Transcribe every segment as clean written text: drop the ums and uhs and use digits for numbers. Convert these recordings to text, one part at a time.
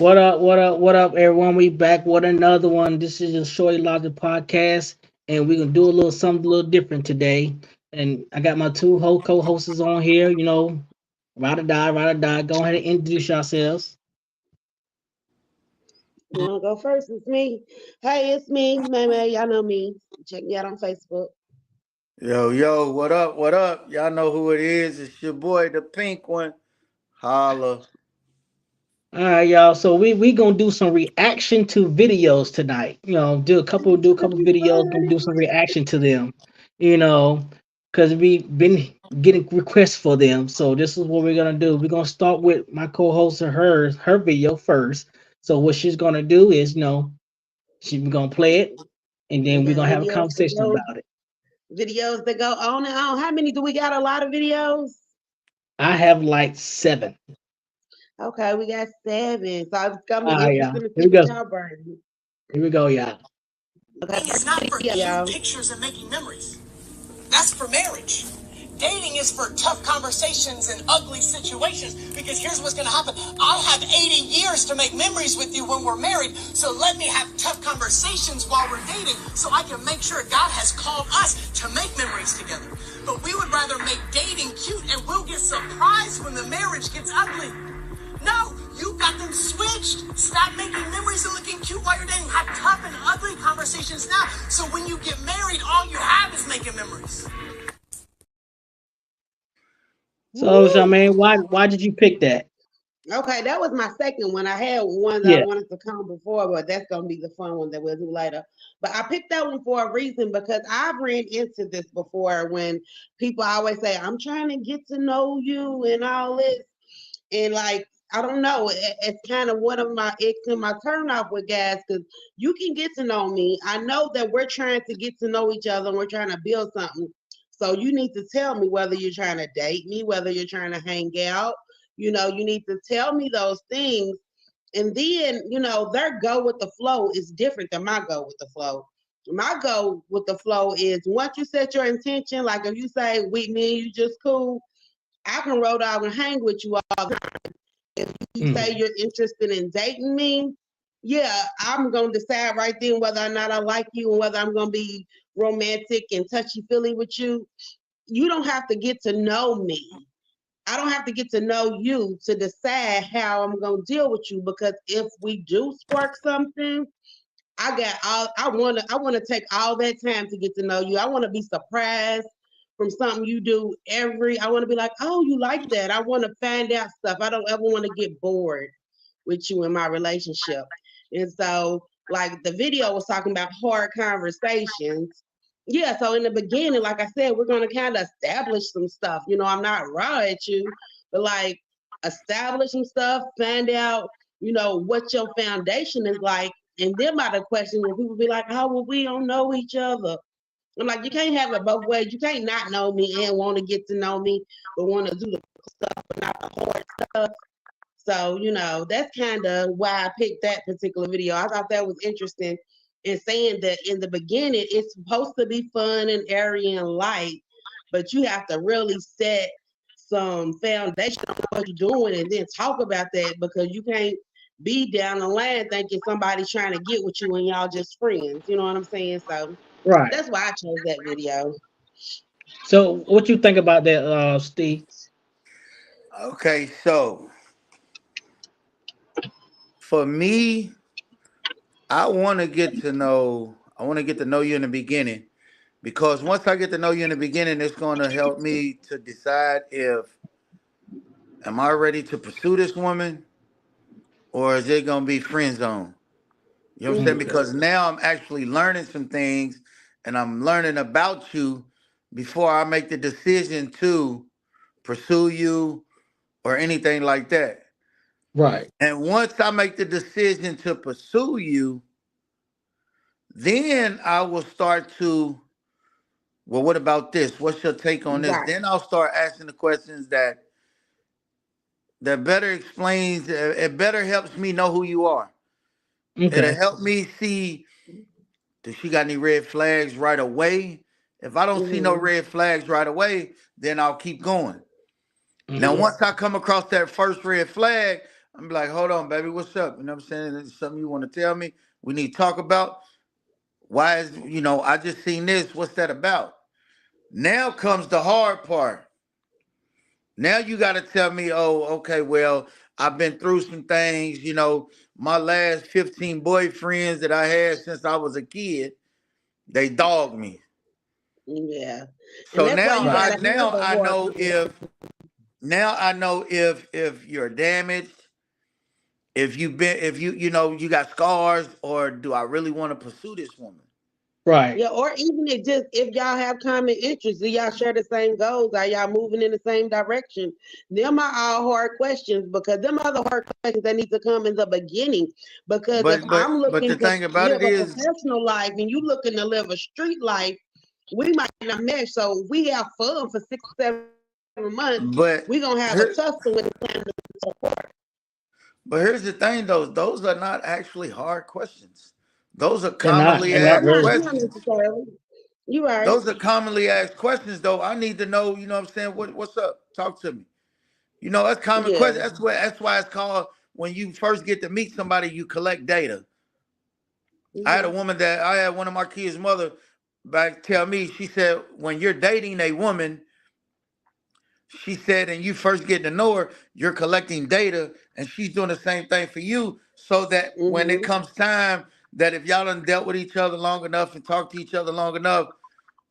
What up? What up? What up, everyone? We back with another one. This is a Shorty Logic podcast, and we're gonna do a little something a little different today. And I got my two co-hosts on here. Ride or die, ride or die. Go ahead and introduce yourselves. You want to go first? It's me. Hey, it's me, May. Y'all know me. Check me out on Facebook. Yo, what up? What up? Y'all know who it is. It's your boy, the pink one. Holla. All right, y'all. So we gonna do some reaction to videos tonight. Do a couple Pretty videos. Gonna funny. do some reaction to them. You know, because we've been getting requests for them. So this is what we're gonna do. We're gonna start with my co-host or her video first. So what she's gonna do is, she's gonna play it, and We then we're got gonna have a videos to conversation go. about it. Videos that go on and on. How many do we got? A lot of videos. I have like seven. Okay, we got seven. So it's gonna be All right, y'all. interesting to Here see we go. what y'all bring. Here we go, y'all. Okay, Dating is not for yeah, cute y'all. pictures and making memories. That's for marriage. Dating is for tough conversations and ugly situations because here's what's going to happen. I'll have 80 years to make memories with you when we're married, so let me have tough conversations while we're dating so I can make sure God has called us to make memories together. But we would rather make dating cute and we'll get surprised when the marriage gets ugly. No, you got them switched. Stop making memories and looking cute while you're dating. Have tough and ugly conversations now. So when you get married, all you have is making memories. So, Woo. Charmaine, why did you pick that? Okay, that was my second one. I had one that I Yeah. wanted to come before, but that's gonna be the fun one that we'll do later. But I picked that one for a reason because I've ran into this before when people always say, I'm trying to get to know you and all this. And like, I don't know, it's kind of one of my icks and my turn off with guys because you can get to know me. I know that we're trying to get to know each other and we're trying to build something. So you need to tell me whether you're trying to date me, whether you're trying to hang out. You need to tell me those things. And then, their go with the flow is different than my go with the flow. My go with the flow is once you set your intention, like if you say, we, me, and you just cool, I can roll dog and hang with you all the time. If you say Mhm. you're interested in dating me, yeah, I'm gonna decide right then whether or not I like you and whether I'm gonna be romantic and touchy feely with you. You don't have to get to know me. I don't have to get to know you to decide how I'm gonna deal with you because if we do spark something, I wanna take all that time to get to know you. I wanna be surprised from something you do I wanna be like, oh, you like that. I wanna find out stuff. I don't ever wanna get bored with you in my relationship. And so, like the video was talking about hard conversations. Yeah, so in the beginning, like I said, we're gonna kind of establish some stuff. I'm not raw at you, but like establish some stuff, find out, what your foundation is like. And then by the question when people be like, oh, well, we don't know each other. I'm like, you can't have it both ways. You can't not know me and want to get to know me, but want to do the stuff, but not the hard stuff. So, that's kind of why I picked that particular video. I thought that was interesting in saying that in the beginning, it's supposed to be fun and airy and light, but you have to really set some foundation on what you're doing and then talk about that because you can't be down the line thinking somebody's trying to get with you and y'all just friends. You know what I'm saying? So Right. that's why I chose that video. So what you think about that, Steve? Okay, so for me, I want to get to know you in the beginning because once I get to know you in the beginning, it's going to help me to decide if am I ready to pursue this woman or is it going to be friend zone? You know what I'm saying? Hmm. Okay. Because now I'm actually learning some things and I'm learning about you before I make the decision to pursue you or anything like that. Right. And once I make the decision to pursue you, then I will start to, well, what about this? What's your take on this? Right. Then I'll start asking the questions that better explains, it better helps me know who you are. It'll Okay. help me see, does she got any red flags right away? If I don't see no Hmm. red flags right away, then I'll keep going. Now, Hmm. Yeah. once I come across that first red flag, I'm be like, hold on, baby, what's up? You know what I'm saying? Is something you want to tell me? We need to talk about. Why is I just seen this. What's that about? Now comes the hard part. Now you got to tell me, oh, okay, well, I've been through some things. My last 15 boyfriends that I had since I was a kid, they dogged me. Yeah. And So that's why now you I gotta have now the I heart. know if you're damaged, if you got scars, or do I really want to pursue this woman? Right. Yeah, or even if y'all have common interests, do y'all share the same goals? Are y'all moving in the same direction? Them are all hard questions, because them are the hard questions that need to come in the beginning. Because if I'm But looking the to thing about live it a is, professional life and you looking to live a street life, we might not mesh. So we have fun for 6-7 months. but We're gonna have a here, tussle with the support. but here's the thing, those are not actually hard questions. Those are They're not. commonly They're not asked really. Not questions. necessarily. You're right. Those are commonly asked questions, though. I need to know, what I'm saying? What's up? Talk to me. That's common Yeah. question. That's why it's called, when you first get to meet somebody, you collect data. I had one of my kids' mother back tell me, she said, when you're dating a woman, she said, and you first get to know her, you're collecting data, and she's doing the same thing for you, so that when it comes time, that if y'all done dealt with each other long enough and talked to each other long enough,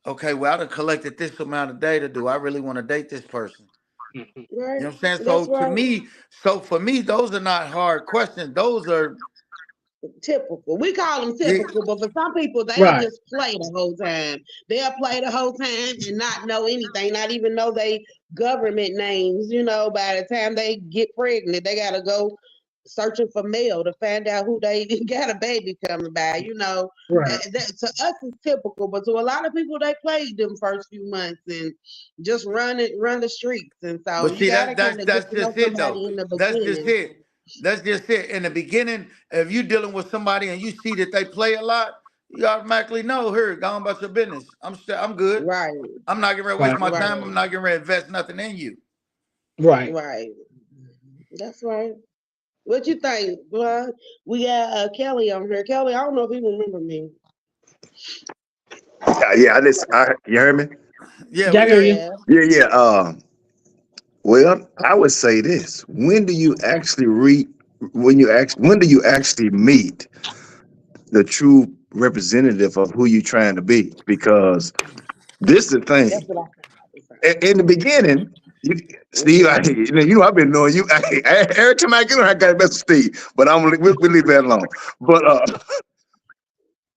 okay, well, I done collected this amount of data. Do I really want to date this person? Mhm. Right. You know what I'm saying? That's So for me, those are not hard questions. Those are, typical. We call them yeah, typical, but for some people, they'll Right. just play the whole time. They'll play the whole time and not know anything, not even know they government names. By the time they get pregnant, they gotta go searching for mail to find out who they got a baby coming by. Right. To us it's typical, but to a lot of people, they played them first few months and just run the streets. And so but you see, gotta that kind that's of get that's to know just it though. somebody in the That's just beginning. it. That's just it. In the beginning, if you dealing with somebody and you see that they play a lot, you automatically know, here, go on about your business. I'm good. Right, I'm not getting ready to waste Right. my right, time. I'm not getting ready to invest nothing in you. Right. right. That's right. What you think? Well, we got Kelly on here. Kelly, I don't know if you remember me. Yeah, you heard me? Yeah, Yeah, I we hear hear you. you. Yeah. Yeah, yeah. Well, I would say this: when do you actually when do you actually meet the true representative of who you're trying to be? Because this is the That's thing. what I thought. In the beginning, you, Steve, I've been knowing you. Every time I get on, I got to mess with Steve, but we'll leave that alone. But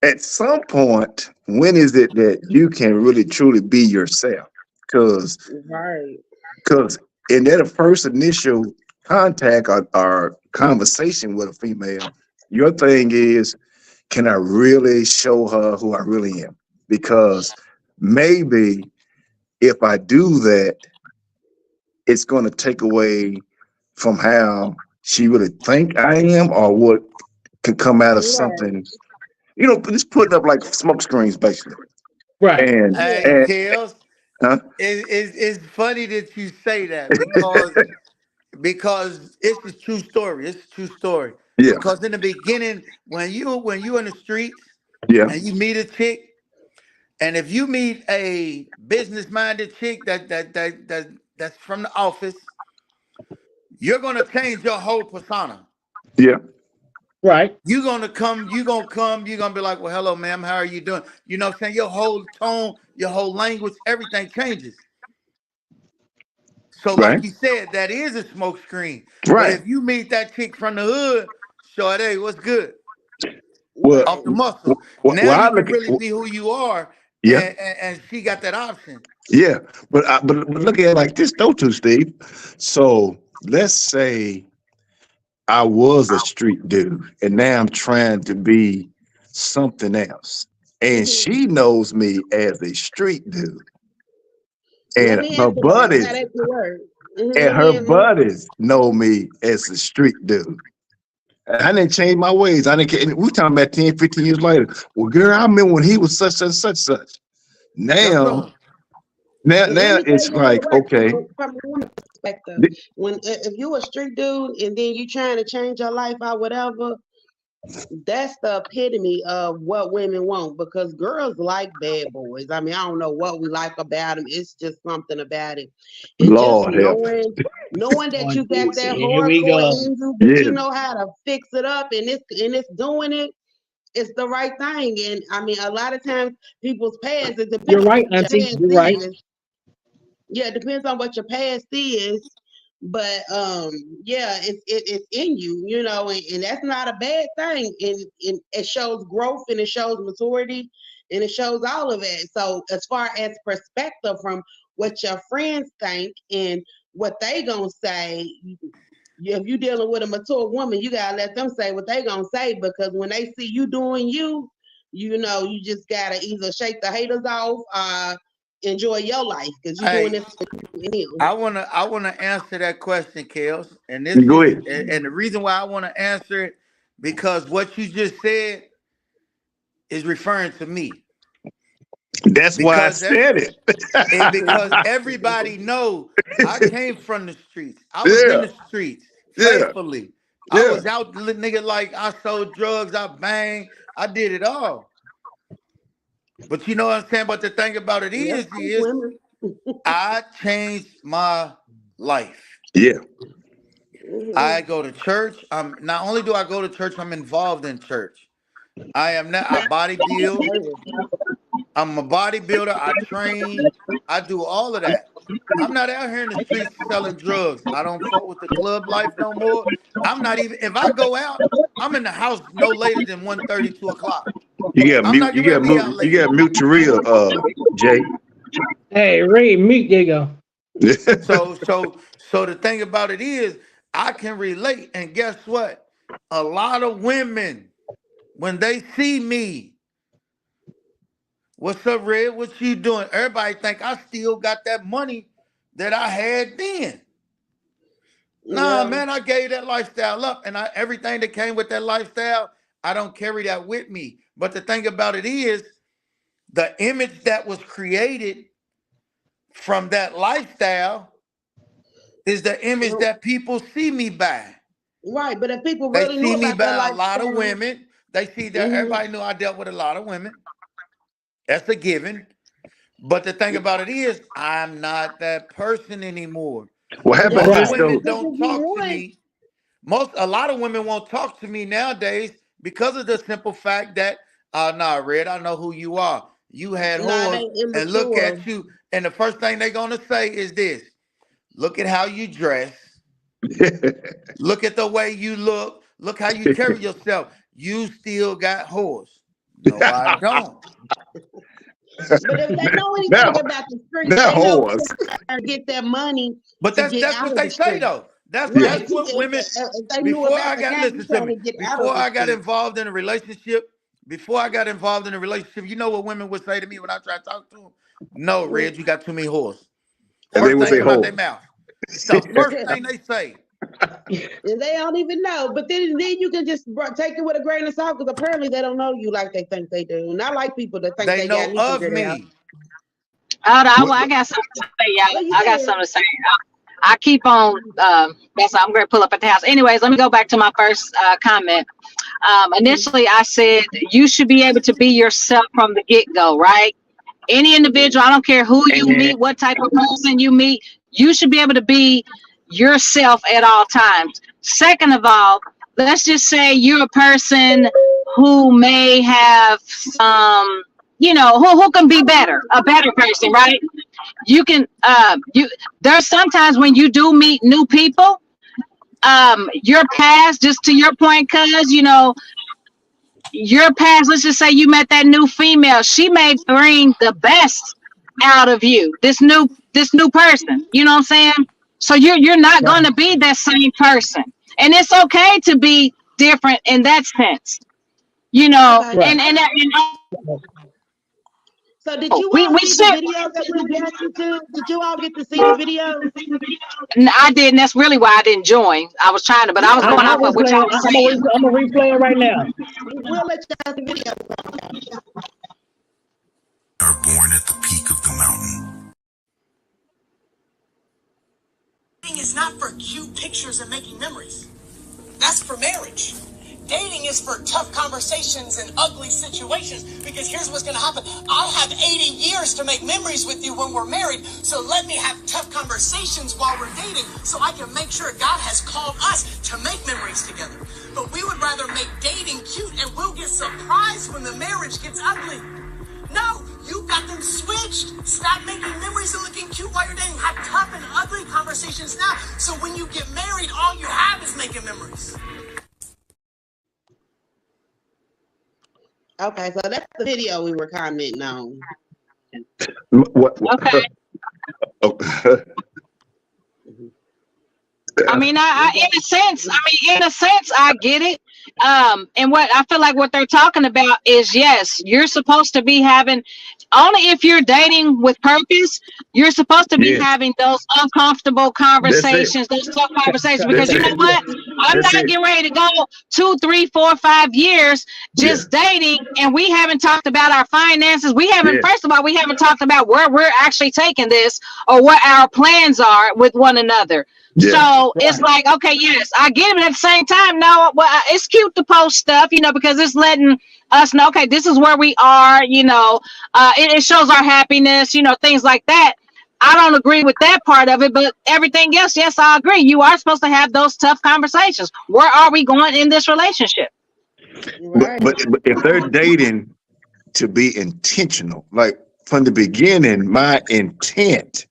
at some point, when is it that you can really truly be yourself? Because Right. Because in that first initial contact or conversation with a female, your thing is, can I really show her who I really am? Because maybe if I do that, it's going to take away from how she really think I am, or what could come out of Right. something. Just putting up like smoke screens, basically. Right. And Yeah. Hey, and Kels, huh? it's funny that you say that, because it's a true story. It's a true story. Yeah, Because in the beginning, when you in the streets yeah, and you meet a chick, and if you meet a business minded chick that's from the office, you're gonna change your whole persona. yeah, Right. You're gonna be like, well, hello, ma'am, how are you doing? You know what I'm saying? Your whole tone, your whole language, everything changes. So, like right, you said, that is a smoke screen. But right. if you meet that chick from the hood, Sade, what's good? Well, Off the Right. muscle. Now I you can look at, really be who you are, yeah. and she got that option. Yeah, but look at it like this though, too, Steve. So let's say I was a street dude, and now I'm trying to be something else, and Mhm. she knows me as a street dude, Let and me her answer that. How buddies that could work. and Let her me. buddies know me as a street dude. And I didn't change my ways. I didn't care. And we talking about 10, 15 years later. Well, girl, I remember when he was such and such such. Yes, Now sir. Now, And let now me tell it's you how it like, works okay, from a woman's perspective. th- When if you a street dude and then you trying to change your life or whatever, that's the epitome of what women want because girls like bad boys. I mean, I don't know what we like about them. It's just something about it. And just Lord help. knowing that Oh, you got geez, that here we hardcore go. in you, but Yeah, you know how to fix it up and it's doing it. It's the right thing. And I mean, a lot of times people's past, it You're depends on right, what your Auntie. past You're right. is. Yeah, it depends on what your past is. But yeah, it's in you, you know, and that's not a bad thing. And it shows growth and it shows maturity and it shows all of it. So as far as perspective from what your friends think and what they gonna say, if you dealing with a mature woman, you gotta let them say what they gonna say because when they see you doing you, you know, you just gotta either shake the haters off, enjoy your life because you're doing Hey, this for you and him. I wanna answer that question, Kels. And this you go is ahead. and the reason why I want to answer it, because what you just said is referring to me. That's why I Because said it. because everybody know I came from the streets. I was in Yeah, the streets yeah, faithfully. I yeah. was out nigga like I sold drugs, I banged, I did it all. But you know what I'm saying? But the thing about it Yep, is women. I changed my life. Yeah. I Mhm. go to church. Not only do I go to church, I'm involved in church. I am now I body build. I'm a bodybuilder. I train. I do all of that. I'm not out here in the streets selling drugs. I don't fuck with the club life no more. I'm not even if I go out, I'm in the house no later than 1:30, 2 o'clock. I'm not getting ready to be out You late. got mute to real, Jay. Hey, Ray, meet there you go. So the thing about it is I can relate. And guess what? A lot of women, when they see me, what's up, Red? What you doing? Everybody think I still got that money that I had then. Nah, Yeah. man, I gave that lifestyle up, and everything that came with that lifestyle, I don't carry that with me. But the thing about it is, the image that was created from that lifestyle is the image Well, that people see me by. right, but if people They really knew see me about that by a lot of lifestyle, women. They see that mhm, everybody knew I dealt with a lot of women. That's a given. But the thing about it is, I'm not that person anymore. Well, how and about that's Most Right. this okay women though? because don't if you talk to want, me. A lot of women won't talk to me nowadays because of the simple fact that, nah, Red, I know who you are. You had nah, whores, they and look immature. at you. And the first thing they're gonna say is this: look at how you dress. Look at the way you look. Look how you carry yourself. You still got whores. No, I don't. But if they know now, anything about the streets, now they know whores. how to get that money But to that's get that's out what of the they say street. though. That's Yeah. Right. that's what women. If they knew Before about I the got game, listen you to trying me. to get out Before of the I got street. involved in a relationship. Before I got involved in a relationship, you know what women would say to me when I try to talk to them? No, Red, you got too many whores. And they First would thing say come out their whores. mouth. It's the first thing they say. And they don't even know. But then you can just take it with a grain of salt because apparently they don't know you like they think they do. And I like people that think They they got know me of figured out. me. Hold on, What, I got something to say, y'all. What you I got said? something to say. I keep on. That's I'm going to pull up at the house. Anyways, let me go back to my first comment. Initially, I said you should be able to be yourself from the get go, right? Any individual, I don't care who you and meet, what type of person you meet, you should be able to be yourself at all times. Second of all, let's just say you're a person who may have some, who can be better, a better person, right? You can, there's sometimes when you do meet new people, your past, just to your point, cuz, your past, let's just say you met that new female, she may bring the best out of you, this new person, you know what I'm saying? So you're not Right. going to be that same person, and it's okay to be different in that sense, Okay. Right. and So did you we all see the should. video that we reacted to? Did you all get to see the video? I didn't. That's really why I didn't join. I was trying to, but I was Yeah, going I off of what replay. y'all were saying. I'm gonna replay it right now. we'll let you see the video. Are born at the peak of the mountain. is not for cute pictures and making memories. That's for marriage. Dating is for tough conversations and ugly situations, because here's what's going to happen. I have 80 years to make memories with you when we're married, so let me have tough conversations while we're dating so I can make sure God has called us to make memories together. But we would rather make dating cute, and we'll get surprised when the marriage gets ugly. No, you got them switched. Stop making memories and looking cute while you're dating. Have tough and ugly conversations now, so when you get married, all you have is making memories. Okay, so that's the video we were commenting on. What? Okay. I mean, in a sense, I get it. And what I feel like what they're talking about is, yes, you're supposed to be having, only if you're dating with purpose, you're supposed to be having those uncomfortable conversations, those tough conversations, because you know what? I'm not getting ready to go 2, 3, 4, 5 years just dating, and we haven't talked about our finances. We haven't, first of all, we haven't talked about where we're actually taking this or what our plans are with one another. So it's like, okay, yes, I get it. But at the same time, no, well, it's cute to post stuff, because it's letting us know, okay, this is where we are, it shows our happiness, things like that. I don't agree with that part of it, but everything else, yes, I agree. You are supposed to have those tough conversations. Where are we going in this relationship? Right. But if they're dating to be intentional, like from the beginning, my intent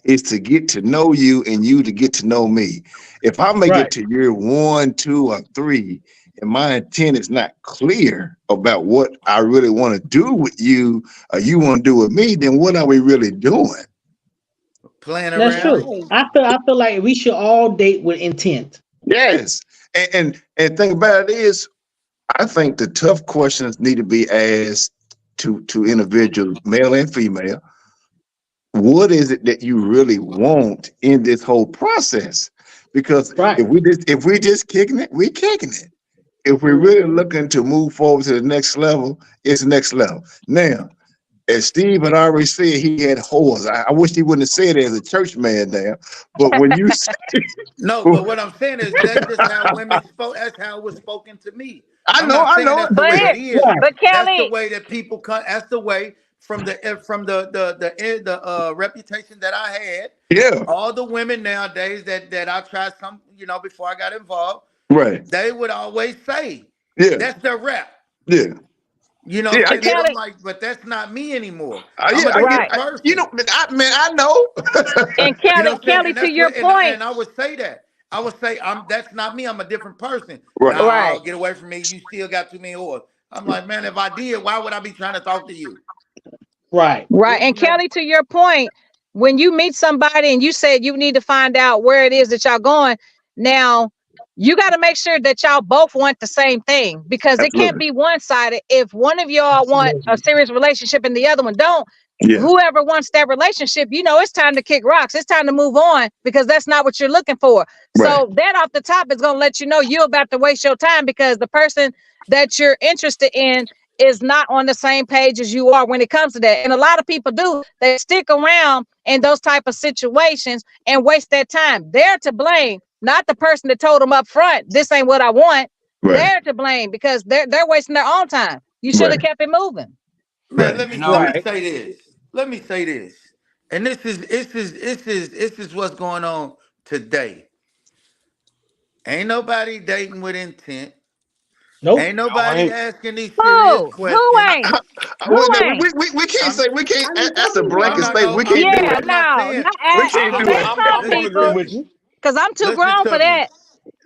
is to get to know you and you to get to know me. If I make it to year 1, 2, or 3, and my intent is not clear about what I really want to do with you or you want to do with me, then what are we really doing? Playing That's around. true. I feel like we should all date with intent. Yes. And thing about it is, I think the tough questions need to be asked to individuals, male and female. What is it that you really want in this whole process? Because if we just kicking it, we kicking it. If we're really looking to move forward to the next level, it's next level. Now, as Steve had already said, he had holes. I wish he wouldn't have said it as a church man there. But when you say, no, but what I'm saying is that's just how women spoke. That's how it was spoken to me. I know. That's the way it is. But Kelly, that's the way that people come. That's the way from the reputation that I had. Yeah. All the women nowadays that I tried some, before I got involved. Right. They would always say, that's their rep. Yeah. I'm like, but that's not me anymore. I know. And Kelly, to your point, and I would say that. I would say, that's not me. I'm a different person. Right. No, get away from me. You still got too many whores. I'm like, man, if I did, why would I be trying to talk to you? Right. And Kelly, to your point, when you meet somebody and you said you need to find out where it is that y'all going, now you got to make sure that y'all both want the same thing, because it can't be one-sided. If one of y'all want a serious relationship and the other one don't, whoever wants that relationship, it's time to kick rocks. It's time to move on, because that's not what you're looking for. So that off the top is going to let you know you're about to waste your time, because the person that you're interested in is not on the same page as you are when it comes to that. And a lot of people do. They stick around in those type of situations and waste their time. They're to blame, not the person that told them up front, this ain't what I want. They're to blame, because they're wasting their own time. You should have kept it moving. Man, let me say this. Let me say this. And this is what's going on today. Ain't nobody dating with intent. Nope. Ain't nobody asking these serious questions. Who ain't? We can't say, we can't. That's a blanket statement. We can't do it. We can't do it. I'm gonna agree with you. Because I'm too grown for that.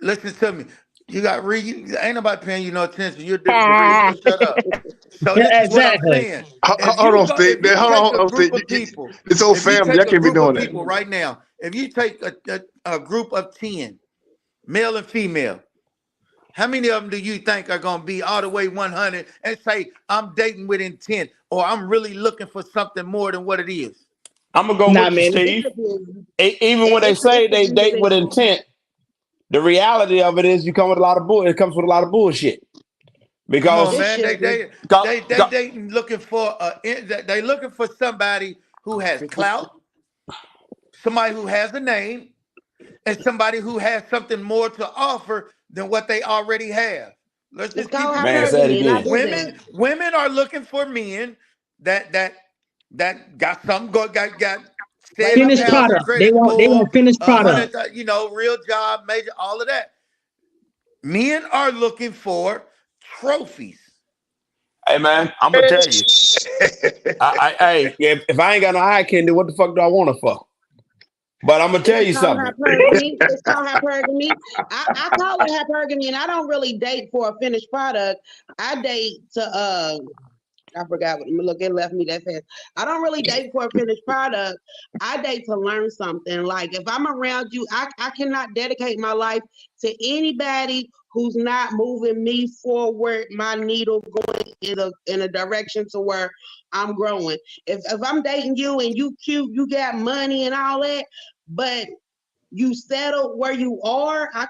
Listen to me. You got ain't nobody paying you no attention. You're different. So shut up. So this is what I'm saying. Hold on, Steve. Hold on, Steve. This whole family, I can't be doing that. People right now. If you take a group of 10, male and female, how many of them do you think are going to be all the way 100 and say, I'm dating with intent, or I'm really looking for something more than what it is? I'm going to go with you, Steve. Even when they say they date with intent, the reality of it is it comes with a lot of bullshit. Because come on, man, they dating looking for they looking for somebody who has clout, somebody who has a name, and somebody who has something more to offer than what they already have. Let's just keep it Man, say it again. Women are looking for men that got something got finished product. They want finished product. Real job, major, all of that. Men are looking for trophies. Hey man, I'm gonna tell you. If I ain't got no eye candy, what the fuck do I want it for? But I'm gonna tell you something. It's called hypergamy. I call it hypergamy, and I don't really date for a finished product. I date to I forgot what. Look, it left me that fast. I don't really date for a finished product. I date to learn something. Like if I'm around you, I cannot dedicate my life to anybody who's not moving me forward, my needle going in a direction to where I'm growing. If I'm dating you and you cute, you got money and all that, but you settle where you are, I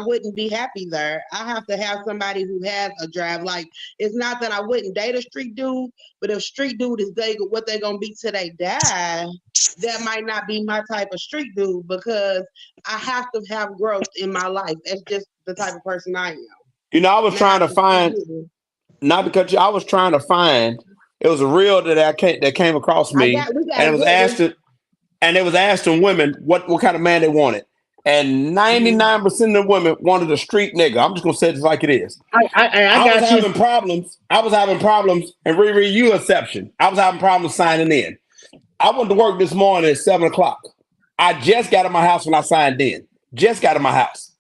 wouldn't be happy there. I have to have somebody who has a drive. Like, it's not that I wouldn't date a street dude, but if street dude is what they're gonna be till they die, that might not be my type of street dude, because I have to have growth in my life. That's just the type of person I am. I was trying to find, not because I was trying to find, it was a reel that came across me, and it was asking women what kind of man they wanted, and 99% of the women wanted a street nigga. I'm just gonna say it just like it is. I was having problems, and Riri, you exception. I was having problems signing in. I went to work this morning at 7:00. I just got in my house when I signed in. Just got in my house.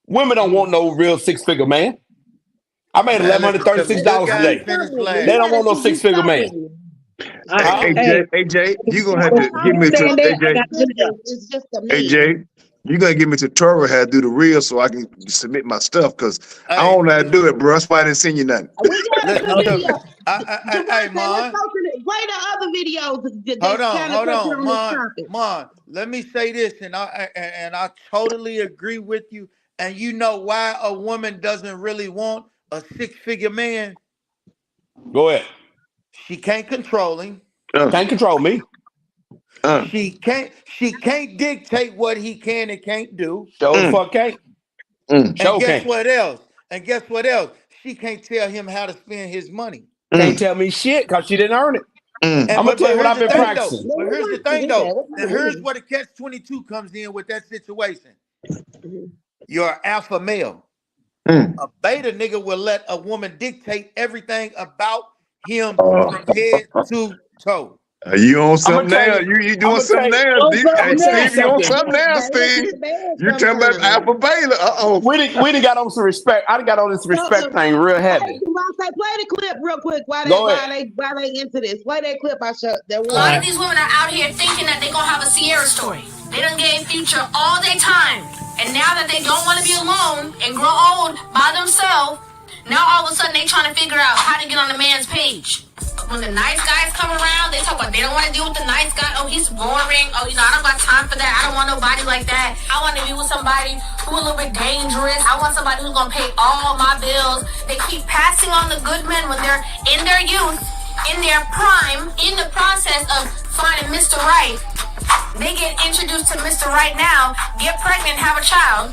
Women don't want no real 6-figure man. I made $1,136 a day. They don't want no 6-figure man. Hey Jay, you gonna have to give me AJ. You gotta give me a tutorial how to do the reel so I can submit my stuff, because I don't know how to do it, bro. That's why I didn't send you nothing. Hey, Mon. Play the other videos. Hold on, Mon. Let me say this, and I totally agree with you. And you know why a woman doesn't really want a 6-figure man? Go ahead. She can't control him. Can't control me. She can't dictate what he can and can't do. Fuck can't. And guess what else? She can't tell him how to spend his money. Can't tell me shit because she didn't earn it. I'm gonna tell you what I've been practicing. But here's the thing, though. And here's where the catch-22 comes in with that situation. You're an alpha male. A beta nigga will let a woman dictate everything about him from head to toe. You on something now? You doing something now, Steve? Steve, you on something now, Steve? You talking about alpha beta? We done got on some respect. I done got on this respect thing real heavy. Play the clip real quick while they into this. Play that clip I showed. A lot of these women are out here thinking that they gonna have a Sierra story. They done gave Future all their time, and now that they don't want to be alone and grow old by themselves, now all of a sudden they trying to figure out how to get on the man's page. When the nice guys come around, they talk about they don't want to deal with the nice guy. Oh, he's boring. Oh, I don't got time for that. I don't want nobody like that. I want to be with somebody who's a little bit dangerous. I want somebody who's going to pay all my bills. They keep passing on the good men when they're in their youth, in their prime, in the process of finding Mr. Right. They get introduced to Mr. Right now, get pregnant, have a child,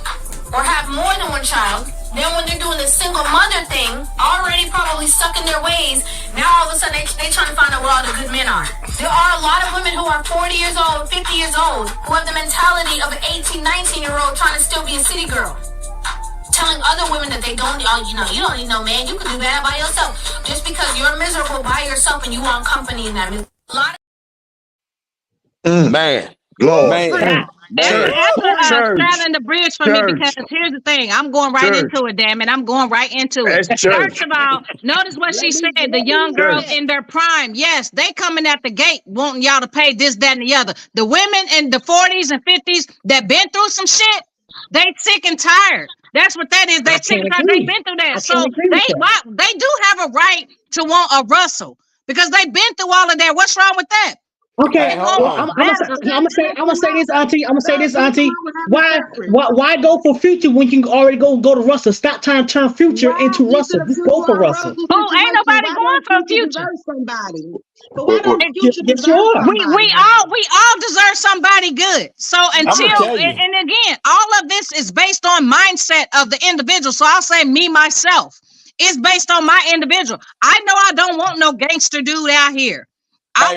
or have more than one child. Then when they're doing the single mother thing, already probably stuck in their ways, now all of a sudden they trying to find out where all the good men are. There are a lot of women who are 40 years old, 50 years old, who have the mentality of an 18, 19-year-old trying to still be a city girl. Telling other women that they don't, you don't need no man, you can do that by yourself. Just because you're miserable by yourself and you want company in that. A lot of man. Straddling the bridge for me, because here's the thing. I'm going right into it, damn it. I'm going right into it. First of all, notice what she said. The young girls in their prime. Yes, they coming at the gate wanting y'all to pay this, that, and the other. The women in the 40s and 50s that been through some shit, they sick and tired. That's what that is. They sick and tired. They been through that. So they do have a right to want a Russell because they've been through all of that. What's wrong with that? Okay, I'm gonna say this, Auntie. Why go for Future when you can already go to Russell? Stop trying to turn Future into Russell. Just go for Russell. Oh, ain't nobody want for future. Somebody. But why don't future deserve somebody? We all deserve somebody good. So until and again, all of this is based on mindset of the individual. So I'll say me myself. It's based on my individual. I know I don't want no gangster dude out here. I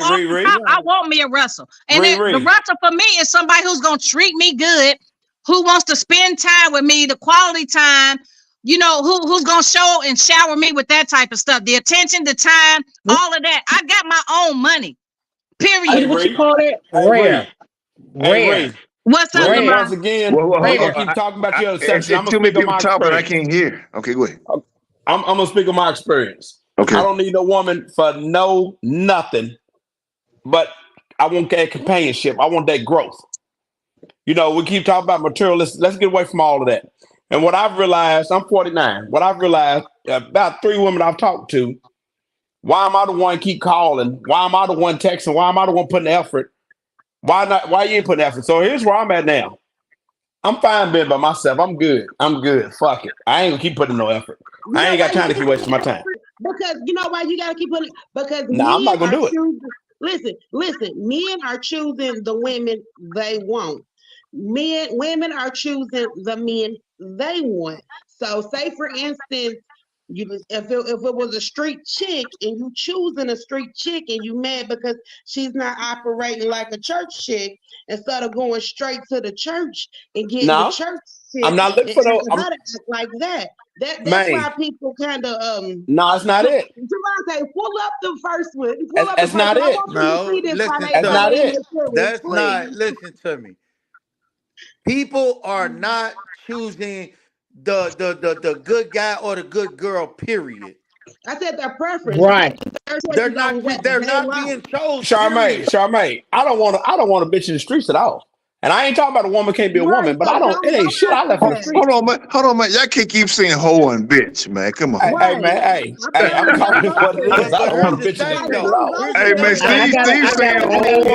want me a Russell. And the Russell for me is somebody who's gonna treat me good, who wants to spend time with me, the quality time, you know, who's gonna show and shower me with that type of stuff, the attention, the time, all of that. I got my own money. Period. What you call it? Rare. What's up, once again? Keep talking about your section. Too many people talk, but I can't hear. Okay, go ahead. I'm gonna speak of my experience. Okay. I don't need a woman for nothing, but I want that companionship. I want that growth. You know, we keep talking about material. Let's get away from all of that. And what I've realized, I'm 49. What I've realized about 3 women I've talked to, why am I the one keep calling? Why am I the one texting? Why am I the one putting effort? Why not? Why you ain't putting effort? So here's where I'm at now. I'm fine being by myself. I'm good. Fuck it. I ain't gonna keep putting no effort. I ain't got time to keep wasting my time. Because you know why you gotta keep putting? Because I'm not gonna do it. Listen. Men are choosing the women they want. Women are choosing the men they want. So, say for instance, if it was a street chick and you choosing a street chick and you mad because she's not operating like a church chick, instead of going straight to the church and getting the church chick, I'm not looking for no. I'm like that. That's why people kind of No, it's not it. Javante, pull up the first one. That's not it. No, listen, that's not it. That's not. Listen to me. People are not choosing the good guy or the good girl. Period. I said their preference. Right. They're not being chosen. Charmaine. I don't want a bitch in the streets at all. And I ain't talking about a woman can't be a woman, but it ain't shit I left on the street. Hold on, man. Y'all can't keep saying hoe and bitch, man. Come on. Hey, man. Hey, I'm talking what it is. I don't want a bitch in the street. Hey, man, Steve saying hoe.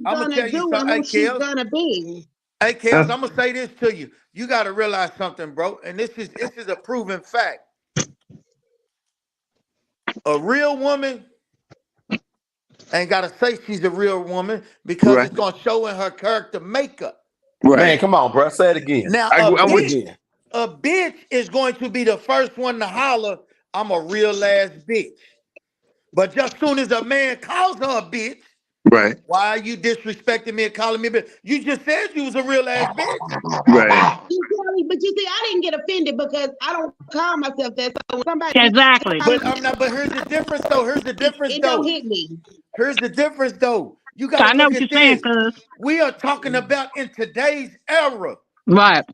I'm gonna tell you something. Hey, Kels, I'm gonna say this to you. You gotta realize something, bro. And this is a proven fact. A real woman ain't gotta say she's a real woman because it's gonna show in her character makeup. Right. Man, come on, bro. Say it again. Now, a bitch is going to be the first one to holler, I'm a real ass bitch. But just soon as a man calls her a bitch, right? Why are you disrespecting me and calling me a bitch? You just said you was a real ass bitch. Right. But you see, I didn't get offended because I don't call myself that. So when somebody exactly. But here's the difference though. It don't hit me. Here's the difference though. You got to look at this. We are talking about in today's era. Right.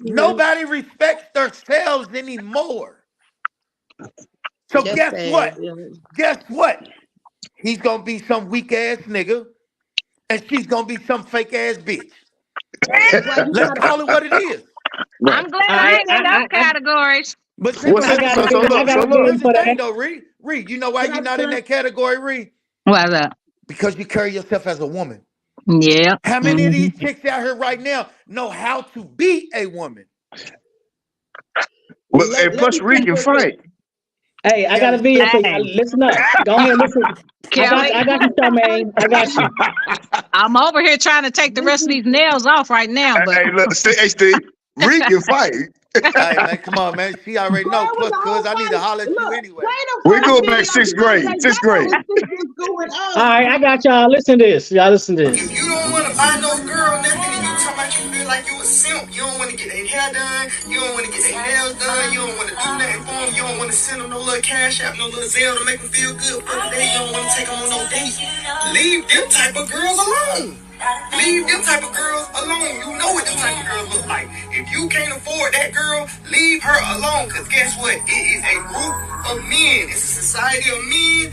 Nobody respects themselves anymore. So guess what? Guess what? He's gonna be some weak ass nigga, and she's gonna be some fake ass bitch. Let's call it what it is. I'm glad I ain't in those categories. But Reed, you know why you're not in that category, Reed? Why that? Because you carry yourself as a woman. Yeah. How many of these chicks out here right now know how to be a woman? Well, plus Reed can fight. Hey, I got a video for you. Listen up. Go ahead, listen. I got you, Charmaine. I got you. I'm over here trying to take the rest of these nails off right now. But hey, look, Steve, Reed can fight. Hey, man, come on, man. She already know. Plus, cuz I need to holler at you anyway. We go back 6th grade. 6th grade. All right, I got y'all. Listen to this. Y'all listen to this. You don't want to buy no girl nothing, and you talking about you feel like you a simp. You don't want to get their hair done. You don't want to get their nails done. You don't want to do nothing for them. You don't want to send them no little cash app, no little Zelle to make them feel good for the day. You don't want to take them on no dates. Leave them type of girls alone. Leave them type of girls alone. You know what them type of girls look like. If you can't afford that girl, leave her alone. Because guess what? It is a group of men. It's a society of men.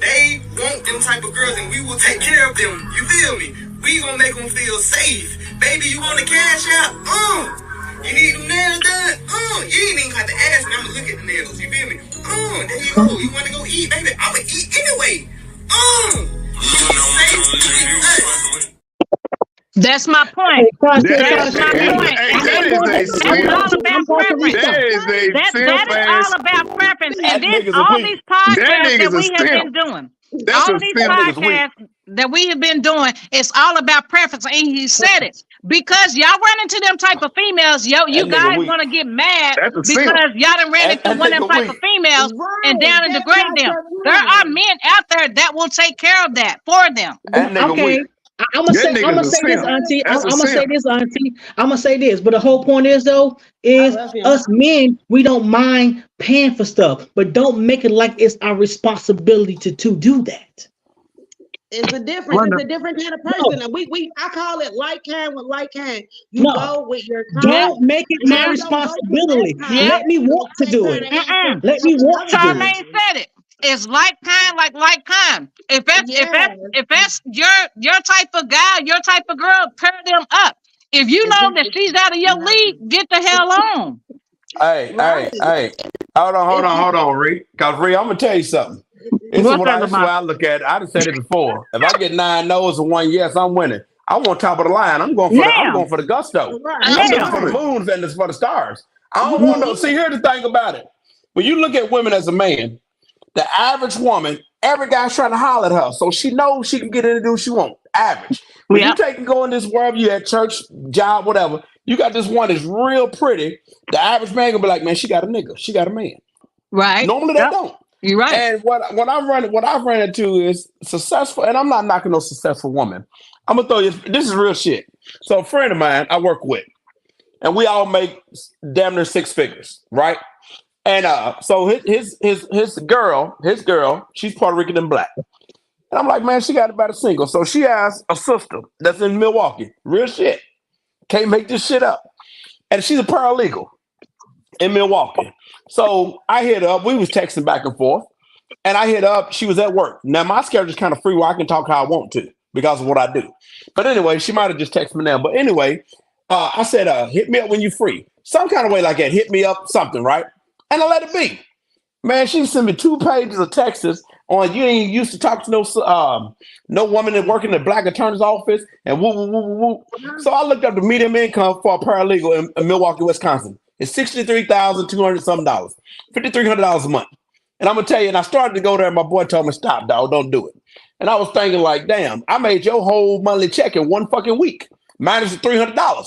They want them type of girls, and we will take care of them. You feel me? We gonna make them feel safe. Baby, you want to cash out? You need them nails done? You ain't even have to ask me. I'm gonna look at the nails. You feel me? There you go. You want to go eat, baby? I'm gonna eat anyway. That's my point. That That's my point. is That's all about preference. That is a That is all about preference. And then all these That podcasts that nigga's a we have simp. been doing. That's All a these simp. podcasts that we have been doing, it's all about preference. And he said it. Because y'all run into them type of females, you guys want to get mad because y'all done ran into one of them type of females and down and degrade them. There are men out there that will take care of that for them. Okay. I'm gonna say this, Auntie. I'm gonna say this, but the whole point is though, is us men, we don't mind paying for stuff, but don't make it like it's our responsibility to do that. It's a different kind of person. No. I call it like kind with like kind. You go with your kind. Don't make it my responsibility. Let me want to do it. Let me want to do it. Charmaine said it. It's like kind. If that's your type of guy, your type of girl, pair them up. If you know that she's out of your league, get the hell on. Hey. Hold on, Ree. Because Ree, I'm gonna tell you something. This is what I look at. I just said it before. If I get 9 no's and 1 yes, I'm winning. I want top of the line. I'm going for the gusto. I'm going for the moons and for the stars. I don't want to see. Here's the thing about it. When you look at women as a man, the average woman, every guy's trying to holler at her, so she knows she can get in and do what she wants. Average. When you take and go in this world, you at church, job, whatever. You got this one that's real pretty. The average man gonna be like, man, she got a nigga, she got a man. Right. Normally they don't. You're right. And what I've run into is successful, and I'm not knocking no successful woman. I'm gonna throw you. This is real shit. So a friend of mine I work with, and we all make damn near 6 figures, right? And so his girl, she's Puerto Rican and black. And I'm like, man, she got about a single. So she has a sister that's in Milwaukee. Real shit. Can't make this shit up. And she's a paralegal in Milwaukee. So I hit her up. We was texting back and forth. And I hit her up. She was at work. Now, my schedule's kind of free where I can talk how I want to because of what I do. But anyway, she might have just texted me now. But anyway, I said, hit me up when you're free. Some kind of way like that. Hit me up, something, right? And I let it be. Man, she sent me 2 pages of texts on you ain't used to talk to no woman that work in the black attorney's office and woo, woo, woo, woo, woo. So I looked up the median income for a paralegal in Milwaukee, Wisconsin. It's $63,200 something, $5,300 a month. And I'm gonna tell you, and I started to go there and my boy told me, stop, dog, don't do it. And I was thinking like, damn, I made your whole monthly check in 1 fucking week, minus the $300.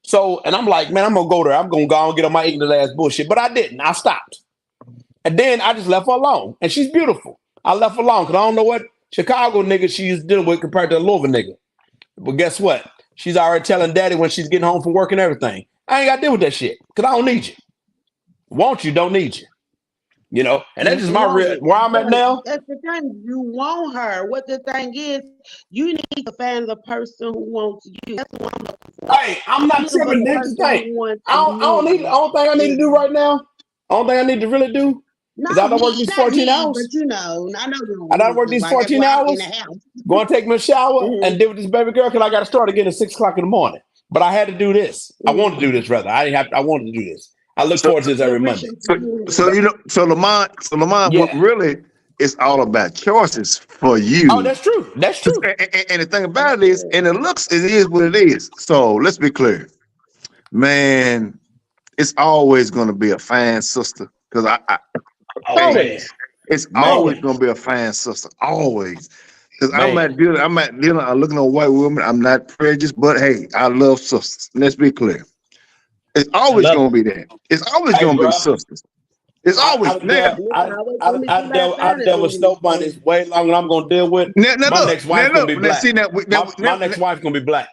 So, and I'm like, man, I'm gonna go there. I'm gonna go and get on my ignorant ass bullshit. But I didn't. I stopped. And then I just left her alone. And she's beautiful. I left her alone because I don't know what Chicago nigga she's dealing with compared to a Louisville nigga. But guess what? She's already telling daddy when she's getting home from work and everything. I ain't got to deal with that shit because I don't need you. Want you, don't need you. You know, and that's just my real where I'm at now. That's the thing. You want her. What the thing is, you need to find the person who wants you. That's what I'm looking for. Hey, I'm not tripping. That's the thing. I don't need. The only thing I need to do right now. Only thing I need to really do is I don't work these 14 hours. But you know, I know you. I don't work these 14 hours. Go and take me a shower and deal with this baby girl because I got to start again at 6 o'clock in the morning. But I had to do this. I wanted to do this rather. I wanted to do this. I look forward to this every Monday. So Lamont, what really it's all about choices for you. Oh, that's true. That's true. And the thing about it is, and it looks, it is what it is. So let's be clear, man. It's always going to be a fine sister because Always. It's always going to be a fine sister. Always. Because I'm not dealing. I'm looking at white women. I'm not prejudiced, but hey, I love sisters. Let's be clear. It's always going to be that. It's always going to be sisters. It's always there. I dealt with snow bunnies way longer than I'm going to deal with. My next wife going to be black. My next wife going to be black.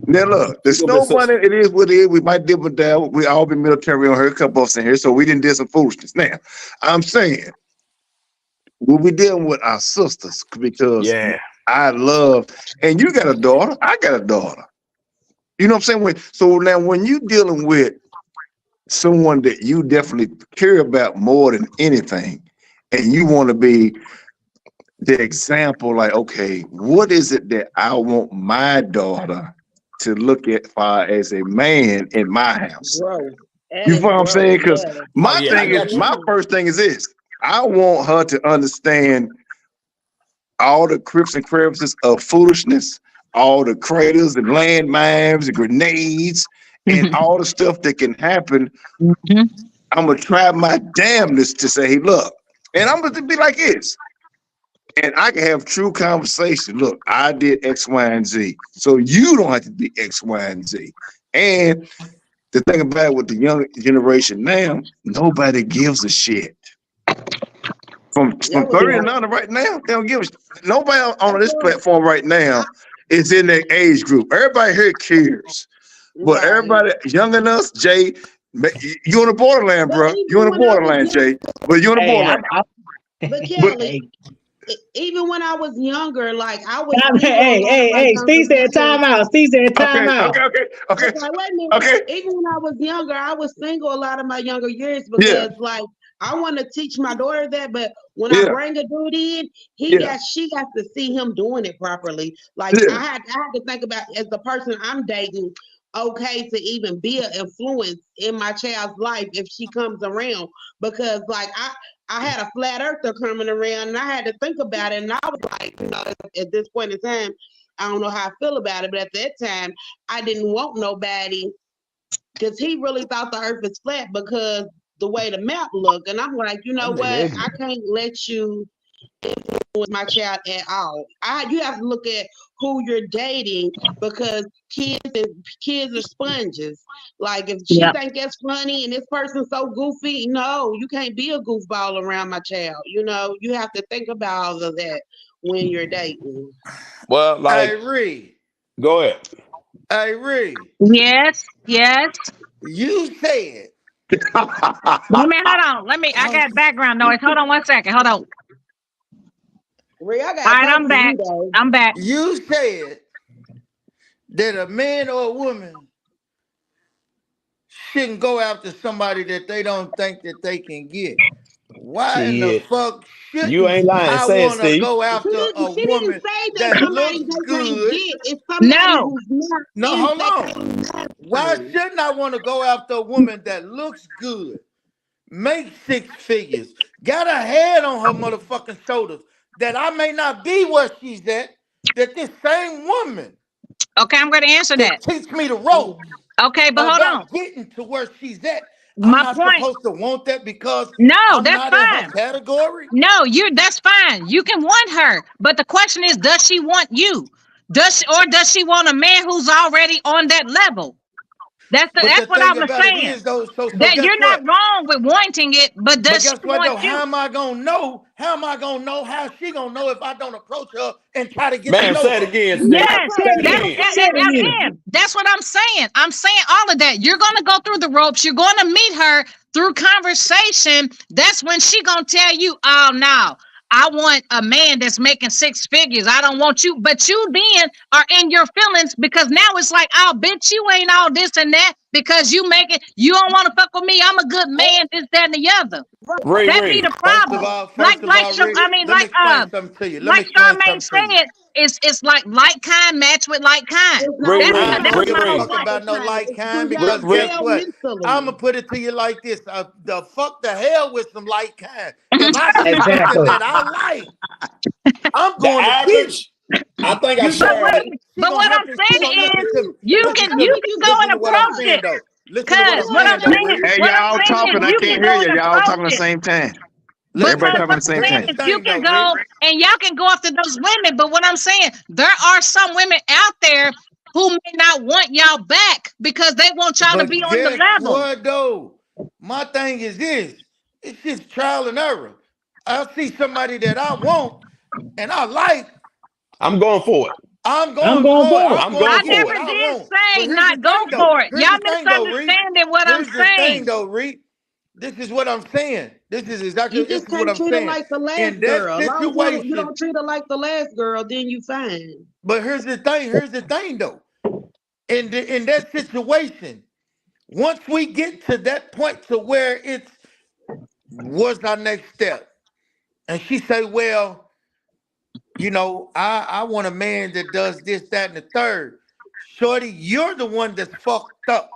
Now look, the snow bunny, it is what it is. We might deal with that. We all been military on her, a couple of us in here, so we didn't do some foolishness. Now, I'm saying we'll be dealing with our sisters because I love, and you got a daughter, I got a daughter. You know what I'm saying? So now when you dealing with someone that you definitely care about more than anything, and you want to be the example, like, okay, what is it that I want my daughter to look at as a man in my house? You know what I'm saying? Because my first thing is this. I want her to understand all the crips and crevices of foolishness, all the craters and landmines and grenades and all the stuff that can happen. I'm gonna try my damnness to say, hey, look, and I'm gonna be like this. And I can have true conversation. Look, I did X, Y, and Z. So you don't have to do X, Y, and Z. And the thing about it with the young generation now, nobody gives a shit. From 30 and under right now, they don't give a shit. Nobody on this platform right now is in that age group. Everybody here cares. But everybody younger than us, Jay, you on the borderland, bro. You on the borderland, Jay. But you on the borderland. But Kelly, even when I was younger, like I was. Hey, Steve said time out. Steve said time out. Okay. Wait a minute. Okay. Even when I was younger, I was single a lot of my younger years because, like, I want to teach my daughter that. But when I bring a dude in, she got to see him doing it properly. Like I had to think about as the person I'm dating. Okay, to even be an influence in my child's life if she comes around, because like I had a flat earther coming around and I had to think about it, and I was like, you know, at this point in time, I don't know how I feel about it, but at that time I didn't want nobody because he really thought the earth is flat because the way the map looked, and I'm like, you know what, I can't let you influence my child at all. You have to look at who you're dating because kids are sponges. Like if she think that's funny and this person's so goofy, no, you can't be a goofball around my child. You know, you have to think about all of that when you're dating. Well, like, hey, Ree. Go ahead. Hey, Ree. Yes. You said. Hold on. I got background noise. Hold on 1 second. Hold on. Ree, I got all right, I'm back. I'm back. You said that a man or a woman shouldn't go after somebody that they don't think that they can get. Why in the fuck shouldn't you ain't lying, I want to go after a woman that looks good? No, hold on. Why shouldn't I want to go after a woman that looks good, make 6 figures, got a head on her motherfucking shoulders, that I may not be where she's at, that this same woman. Okay, I'm going to answer that. Teach me the ropes. Okay, but hold on. Getting to where she's at. My I'm not point. supposed to want that because I'm that's not fine. In her category. No, that's fine. You can want her, but the question is, does she want you? Does she want a man who's already on that level? That's what I'm saying. That you're not wrong with wanting it, but does she want you? How am I gonna know? How am I gonna know? How she gonna know if I don't approach her and try to get to know her? Say it again. Yes, that's what I'm saying. I'm saying all of that. You're gonna go through the ropes. You're gonna meet her through conversation. That's when she gonna tell you, oh, no, I want a man that's making 6 figures. I don't want you. But you then are in your feelings because now it's like, oh, bitch, you ain't all this and that because you make it. You don't want to fuck with me. I'm a good man, this, that, and the other. That be the problem. Like Charmaine said, it's like like kind match with like kind. That's not about no like kind because guess what? I'm gonna put it to you like this: the fuck the hell with some like kind. If I see something that I like, I'm going to get. I think I shared it. But what I'm saying is, you can go and approach it. Because what I'm saying, hey, y'all talking, I can't hear you. Y'all talking at the same time. Everybody talking at the same time. You can go and y'all can go after those women, but what I'm saying, there are some women out there who may not want y'all back because they want y'all to be on the level. What though? My thing is this: it's just trial and error. I see somebody that I want and I like. I'm going for it. I'm going for it. I never did say not go for it. Y'all misunderstanding what I'm saying. Though, Reed, this is what I'm saying. This is exactly you just can't treat her like the last girl. Situation, you don't treat her like the last girl, then you fine. But here's the thing though. In that situation, once we get to that point to where what's our next step? And she say, well, you know, I want a man that does this, that, and the third. Shorty, you're the one that's fucked up.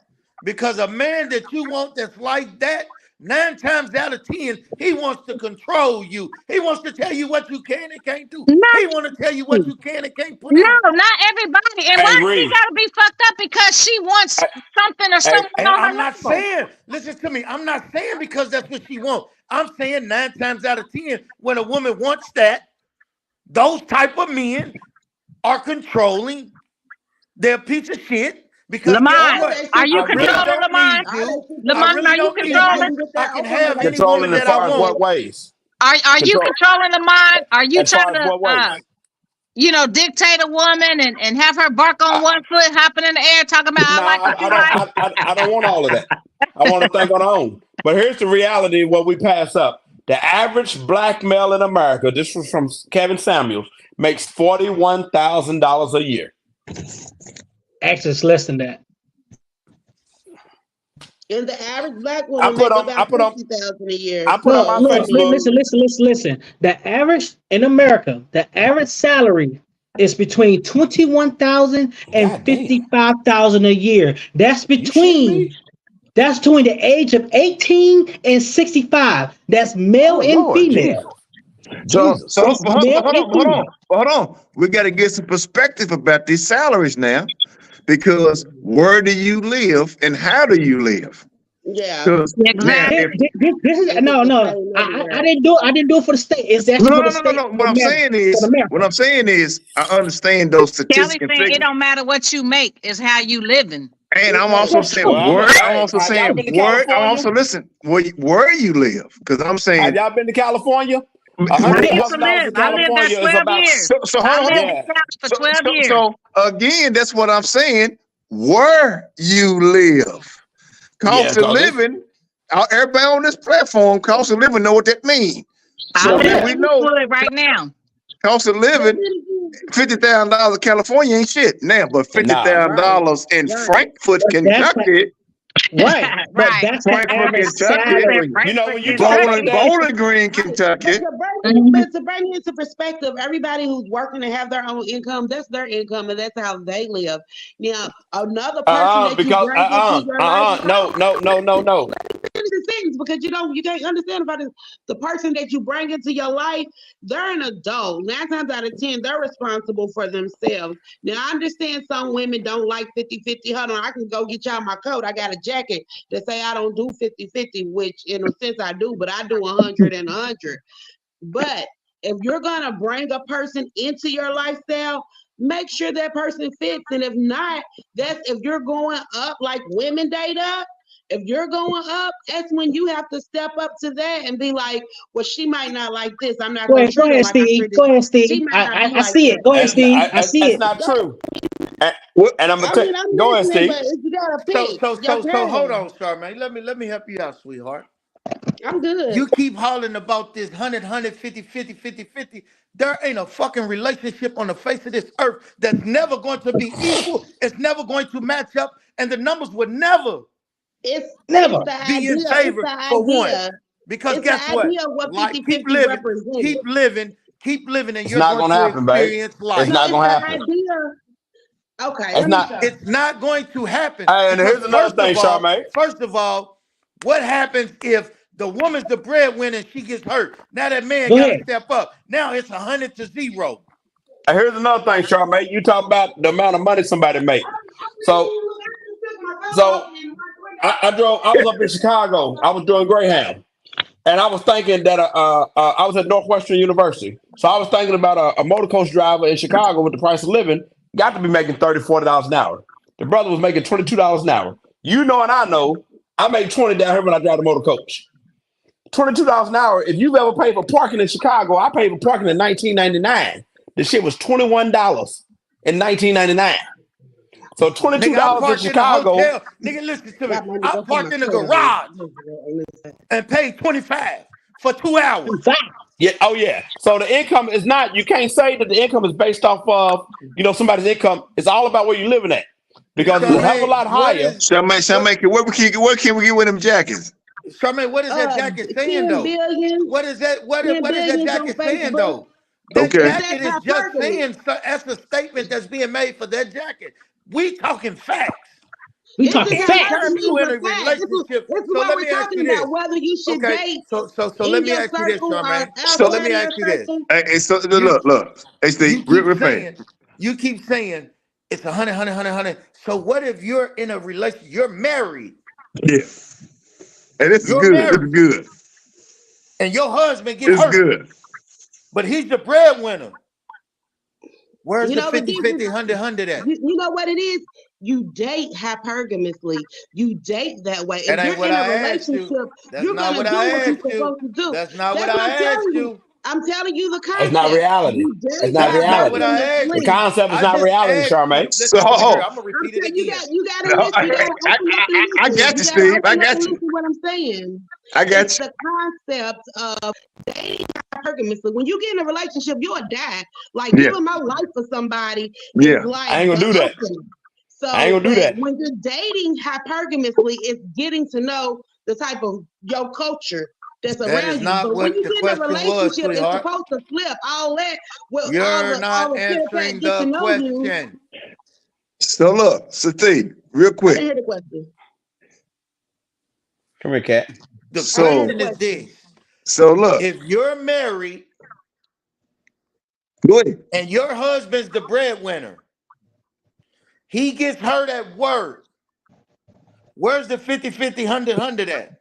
Because a man that you want that's like that 9 times out of 10, he wants to control you. He wants to tell you what you can and can't do. No, He want to tell you what you can and can't put no, on. not everybody. And Hey, why she Reed. gotta be fucked up because she wants something or Hey, someone And on her I'm not level? saying, listen to me, I'm not saying because that's what she wants. I'm saying 9 times out of 10, when a woman wants that, those type of men are controlling. They're a piece of shit. Because guess Lamont, what? are you I really controlling, don't Lamont? need you. I Lamont, really are you don't need controlling? you. I can have any controlling woman as that I far as what want. ways? Are you Control controlling, Lamont? Are you as far trying as what ways? to dictate a woman and have her bark on I, one foot, hopping in the air, talking about I no, like what you like? I don't want all of that. I want to think on our own. But here's the reality of what we pass up. The average black male in America, this was from Kevin Samuels, makes $41,000 a year. Actually, it's less than that. And the average black I woman put make on, I about put on, 50,000 a year. I put on So, my I Look, mean, Facebook. listen. The average in America, the average salary is between 21,000 and God damn. 55,000 a year. That's You shitting me? between the age of 18 and 65. That's male Oh and Lord, female. So, Jesus. That's male and female. hold on. We got to get some perspective about these salaries now, because where do you live and how do you live? yeah. Because now, Exactly. if This is It's no. the same I everywhere. didn't do it for the state. It's actually for the state. no. What I'm saying is, I understand those Kelly statistics and saying it figures, don't matter what you make, it's how you living. and I'm Exactly. also That's saying true. Well, where. I'm hey, also have y'all saying been to where. I'm California? also listen where you live, because I'm Have saying. y'all been to California? I $100,000 used to in live. I lived there California is 12 about years. So I hold lived on. in yeah. Dallas for 12 years. So again, that's what I'm saying. Where you live, Yeah, cost of because it's living. Everybody on this platform, cost of living, know what that means. I So live then in we know Eastwood right now. cost of But living, then again, $50,000 in California ain't shit now, but nah. $50,000 in right. Frankfurt, But that's Kentucky, right. But Right. that's the Frankfurt, average Kentucky, salary. You know when you Frankfurt, talk about Kentucky. that, Bowling Green, Right. Kentucky. Mhm. But to bring it into perspective, everybody who's working and have their own income, that's their income and that's how they live. Now, another person that you because bring into your life, no. the things, because you can't understand about it. The person that you bring into your life, they're an adult. 9 times out of 10, they're responsible for themselves. Now, I understand some women don't like 50-50. Hold on, I can go get y'all my coat. I got a jacket that say I don't do 50-50, which in a sense I do, but I do 100 and 100. But if you're gonna bring a person into your lifestyle, make sure that person fits. And if not, if you're going up like women date up, if you're going up, that's when you have to step up to that and be like, well, she might not like this. I'm not Go gonna ahead, treat her like I Steve. treated. Go ahead, She Steve. might not be I like see that. it. Go ahead, Steve. I see That's it. not true. And, What? and I'm I gonna mean, I'm go ahead, listening, Steve. but you gotta So pick so your so so hold path. on, Charmaine. Let me help you out, sweetheart. I'm good. You keep hollering about this 100, 50. There ain't a fucking relationship on the face of this earth that's never going to be equal. It's never going to match up, and the numbers would never It's Never. the be in idea. It's favor the for one. idea. Because It's the guess what? idea of what Like 50-50 represented. keep living, and It's you're not going gonna to happen, babe. experience It's life. No, not it's gonna the happen. idea. Okay, It's let me not. show. It's not going to happen And because here's another thing, Charmaine. first of all, what happens if the woman's the breadwinner and she gets hurt? Now that man Go got to ahead. step up. Now it's 100-0. And here's another thing, Charmaine. You talk about the amount of money somebody make. So I drove. I was up in Chicago. I was doing Greyhound, and I was thinking that I was at Northwestern University. So I was thinking about a motor coach driver in Chicago with the price of living got to be making $30-40 an hour. The brother was making $22 an hour. You know, and I know I make 20 down here when I drive the motor coach. $22 an hour. If you've ever paid for parking in Chicago, I paid for parking in 1999. The shit was $21 in 1999. So $22 Nigga, I in parked in a Chicago. hotel. Nigga, listen to me. Got money to I go for parked my in the clothes. garage and paid $25 for 2 hours. Yeah. Oh yeah. So the income is not. You can't say that the income is based off of somebody's income. It's all about where you're living at because it's a hell of a lot higher. Charmaine, what can we get with them jackets? Charmaine, what is that jacket saying 10 though? billion. What is that? What 10 is that billions jacket on saying Facebook. though? That Okay. jacket is just hyperbole. saying that's a statement that's being made for that jacket. We talking facts. We It's talking the facts. Anytime you in a This is relationship, what so let we're me ask talking you this. about, whether you should Okay, date so in let me your ask you this, circle or Charmaine. So, So let outside me of ask your you this. circle. hey, so You look. Hey, you Steve, keep real fast. saying it's 100. So what if you're in a relationship? You're married. Yeah. Hey, this is You're good. This married, is good. and your husband get It's hurt, good. but he's the breadwinner. Where's You the know the 50-50, difference. 100 at? You know what it is? You date hypergamously. You date that way. That If ain't you're what in a I asked you. relationship, That's you're not gonna what do I what you're asked you. supposed to do. That's not That's what what I I'm telling asked you. you. I'm telling you the It's not concept. reality. You date It's not That's not what reality. I asked The you. concept is I not just reality, asked you. Charmaine. Listen to me here. I'm gonna I'm repeat it saying again. you gotta No, listen. You gotta open up and I listen. got you, You gotta Steve. I open up got and you. listen to what I'm saying. I got It's you. the concept of dating hypergamously. When you get in a relationship, you'll die. Like Yeah. giving my life for somebody Yeah. is like I ain't gonna the do that. ultimate. I ain't So, gonna do but that. when you're dating hypergamously, it's getting to know the type of your culture that's That is around you. not But when what you the get in a question was, relationship, it's sweetheart. supposed to flip all that. Well, all You're the not cat answering get to the know you. question. So look, Steve, real I didn't quick. hear the question. Come here, cat. The I didn't hear the question is question. this. So look, If you're married go ahead. and your husband's the breadwinner, he gets hurt at work, where's the 50-50, 100 at?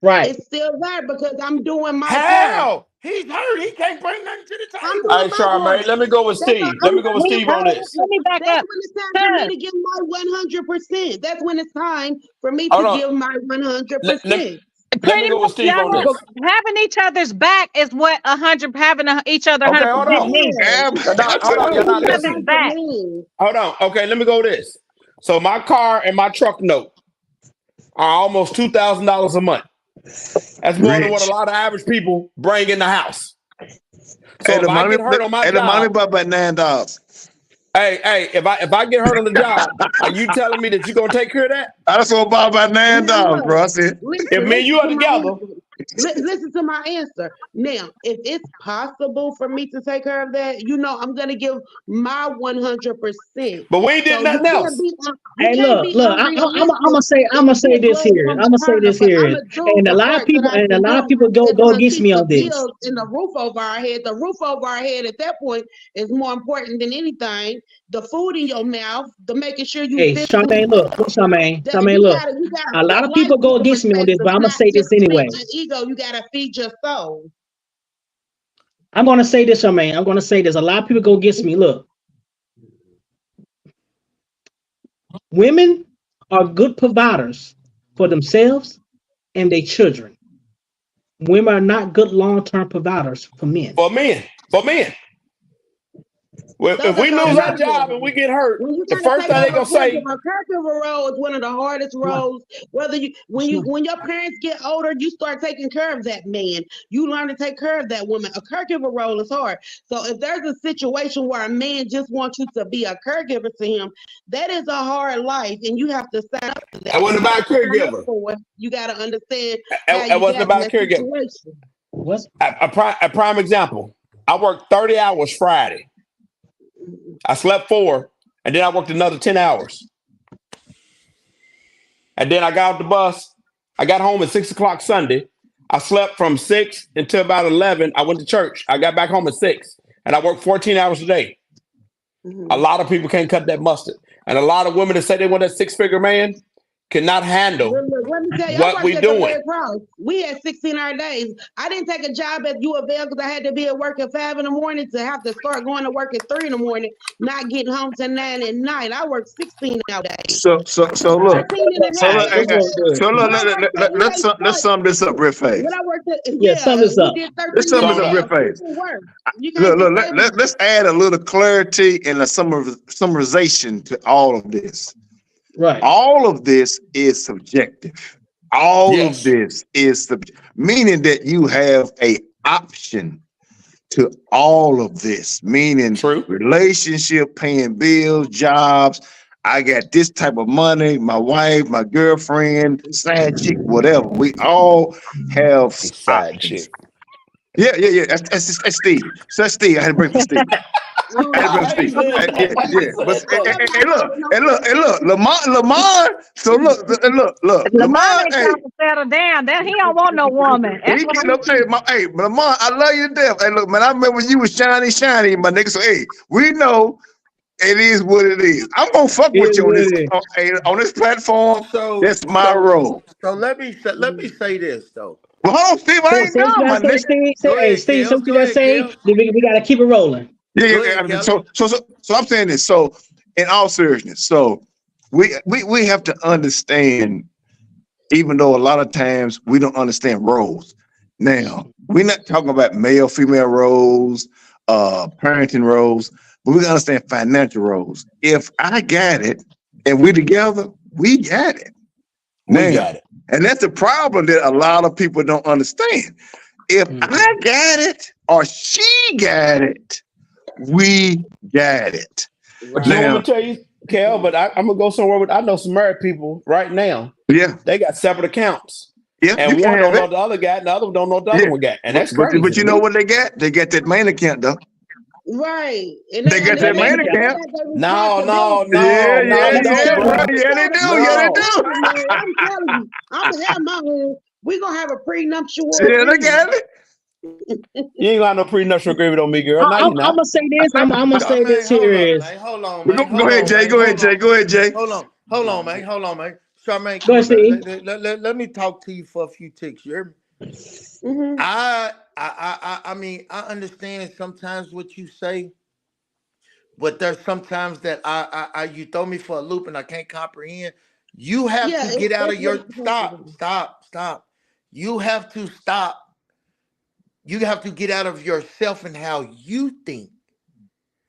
Right. It's still there because I'm doing my part. How? He's hurt. He can't bring nothing to the I'm table. Hey, doing my part. Charmaine, let me go with That's Steve. Let me go with Steve on this. Let me back That's up. when it's time for me to give my 100%. That's when it's time for me Hold to on. give my 100%. Let me go with Steve on this. Having each other's back is what having each other Okay, 100% hold on. means. Hold on. You're not That's listening. what it means. Hold on. Okay, let me go with this. So my car and my truck note are almost $2,000 a month. That's more than what a lot of average people bring in the house. So if I get hurt on my the money job, about $9. hey, if I get hurt on the job, are you telling me that you're gonna take care of that? I just want to buy about $9, bro. I said, If me and you are together, Listen to my answer. Now, if it's possible for me to take care of that, I'm gonna give my 100%. but we ain't did nothing else. Hey, look, I'm gonna say this here. I'm gonna say this here, and a lot of people go against me on this. And the roof over our head. The roof over our head at that point is more important than anything. The food in your mouth, the making sure you. Hey, Charmaine, look, look. A lot of people go against me on this, but I'm gonna say this anyway. Ego, you gotta feed your soul. I'm gonna say this, Charmaine. I'm gonna say this. A lot of people go against me. Look, women are good providers for themselves and their children. Women are not good long-term providers for men. For men. Well, if we lose our job and we get hurt, the first thing they gonna say, a caregiver role is one of the hardest roles. Whether when your parents get older, you start taking care of that man. You learn to take care of that woman. A caregiver role is hard. So if there's a situation where a man just wants you to be a caregiver to him, that is a hard life, and you have to sign up for that. I wasn't about a caregiver. You got to understand. I wasn't about a caregiver. A prime example. I worked 30 hours Friday. I slept 4, and then I worked another 10 hours. And then I got off the bus. I got home at 6 o'clock Sunday. I slept from 6 until about 11. I went to church. I got back home at 6, and I worked 14 hours a day. Mm-hmm. A lot of people can't cut that mustard. And a lot of women that say they want that 6-figure man cannot handle what we doing. We had 16-hour days. I didn't take a job at U of L because I had to be at work at 5 in to have to start going to work at 3 in, not getting home till 9 at night. I worked 16-hour days. So look. Let's sum this up real fast. When I worked sum this up. Let's sum this up real fast. Look, let's add a little clarity and a summarization to all of this. Right. All of this is subjective. All of this is meaning that you have a option to all of this, meaning relationship, paying bills, jobs. I got this type of money, my wife, my girlfriend, side chick, whatever. We all have side chick. Yeah. That's Steve. So that's Steve. I had to break for Steve. Lamar. So look, Lamar Lamar. ain't trying to settle down. That he don't want no woman. That's what I'm saying. Lamar, I love you to death. Hey, look, man, I remember when you was shiny, my nigga. So hey, we know it is what it is. I'm gonna fuck with you on this platform. That's my role. So let me say this though. Well, hold on, Steve. I ain't done, my nigga. Steve, something you gotta say. We gotta keep it rolling. Yeah. So I'm saying this. So in all seriousness, so we have to understand, even though a lot of times we don't understand roles. Now, we're not talking about male, female roles, parenting roles, but we gotta understand financial roles. If I got it and we together, we got it. We got it. And that's the problem that a lot of people don't understand. If I got it or she got it, we got it. But you know, I'm gonna tell you, Kel, but I'm gonna go somewhere with, I know some married people right now. Yeah. They got separate accounts. Yeah. And one don't know the other guy, and the other don't know the other one got. And that's crazy. But you know what they got? They got that main account though. Right. And they got that main account. No. Yeah, they do. I'm telling you, I'm gonna have my own. We're gonna have a prenuptial. Yeah, they got it. You ain't got no prenuptial agreement on me, girl. I'm gonna say this. I'm gonna say this here. Hold on, man. Go ahead, Jay. Go ahead, Jay. Hold on, man. Charmaine, Go ahead, Steve. let me talk to you for a few ticks. You hear me? Mm-hmm. I mean, I understand sometimes what you say, but there's sometimes that I you throw me for a loop and I can't comprehend. You have to get out of your stop. You have to stop. You have to get out of yourself and how you think.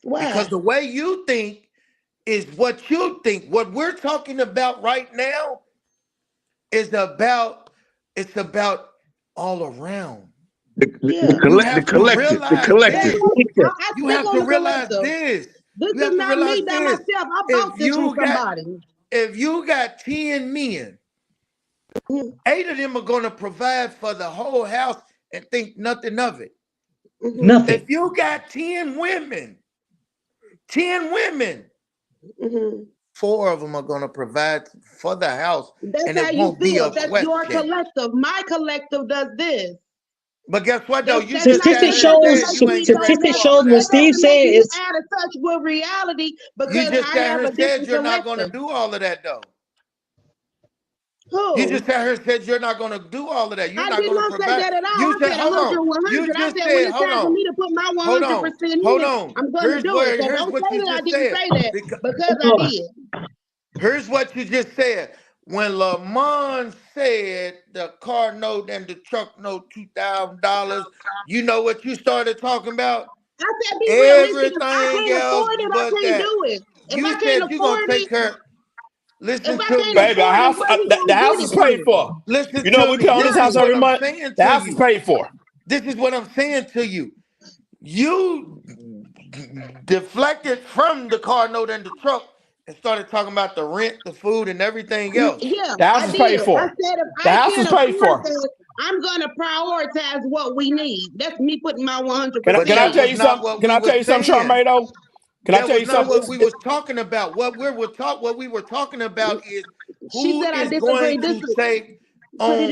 Why? Because the way you think is what you think. What we're talking about right now is about all around. The collective. You have to realize this. This is not me by myself. I bought this from somebody. If you got 10 men, 8 of them are going to provide for the whole house and think nothing of it. Nothing. If you got 10 women, 4 of them are going to provide for the house. That's and how it you won't be feel. a That's question. your collective. My collective does this. But guess what though? You statistics shows what Steve said is out of touch with reality because you just I have a different you're not collective. going to do all of that though. Who? You just sat here and said you're not going to do all of that. You're not going to provide. I did not say that at all. You I said 100, 100. You just I said said, when it's time for me to put my 100% in, I'm going to do it. So don't say that I didn't say that because I did. Here's what you just said. When Lamont said the car note and the truck note $2,000, you know what you started talking about? I said be everything realistic. If I can't afford it, I can't do it. If I can't afford it, listen to me. Baby, the house is paid for. Listen, you know we pay on this house every month. The house is paid for. This is what I'm saying to you. You deflected from the car note and the truck and started talking about the rent, the food, and everything else. Yeah, the house is paid for. I said if the house is paid for. I'm gonna prioritize what we need. That's me putting my 100%. Can I tell you something? Can I tell you something, Charmaine? Can I tell you something? What we was talking about. What we were talking about is who is going to take on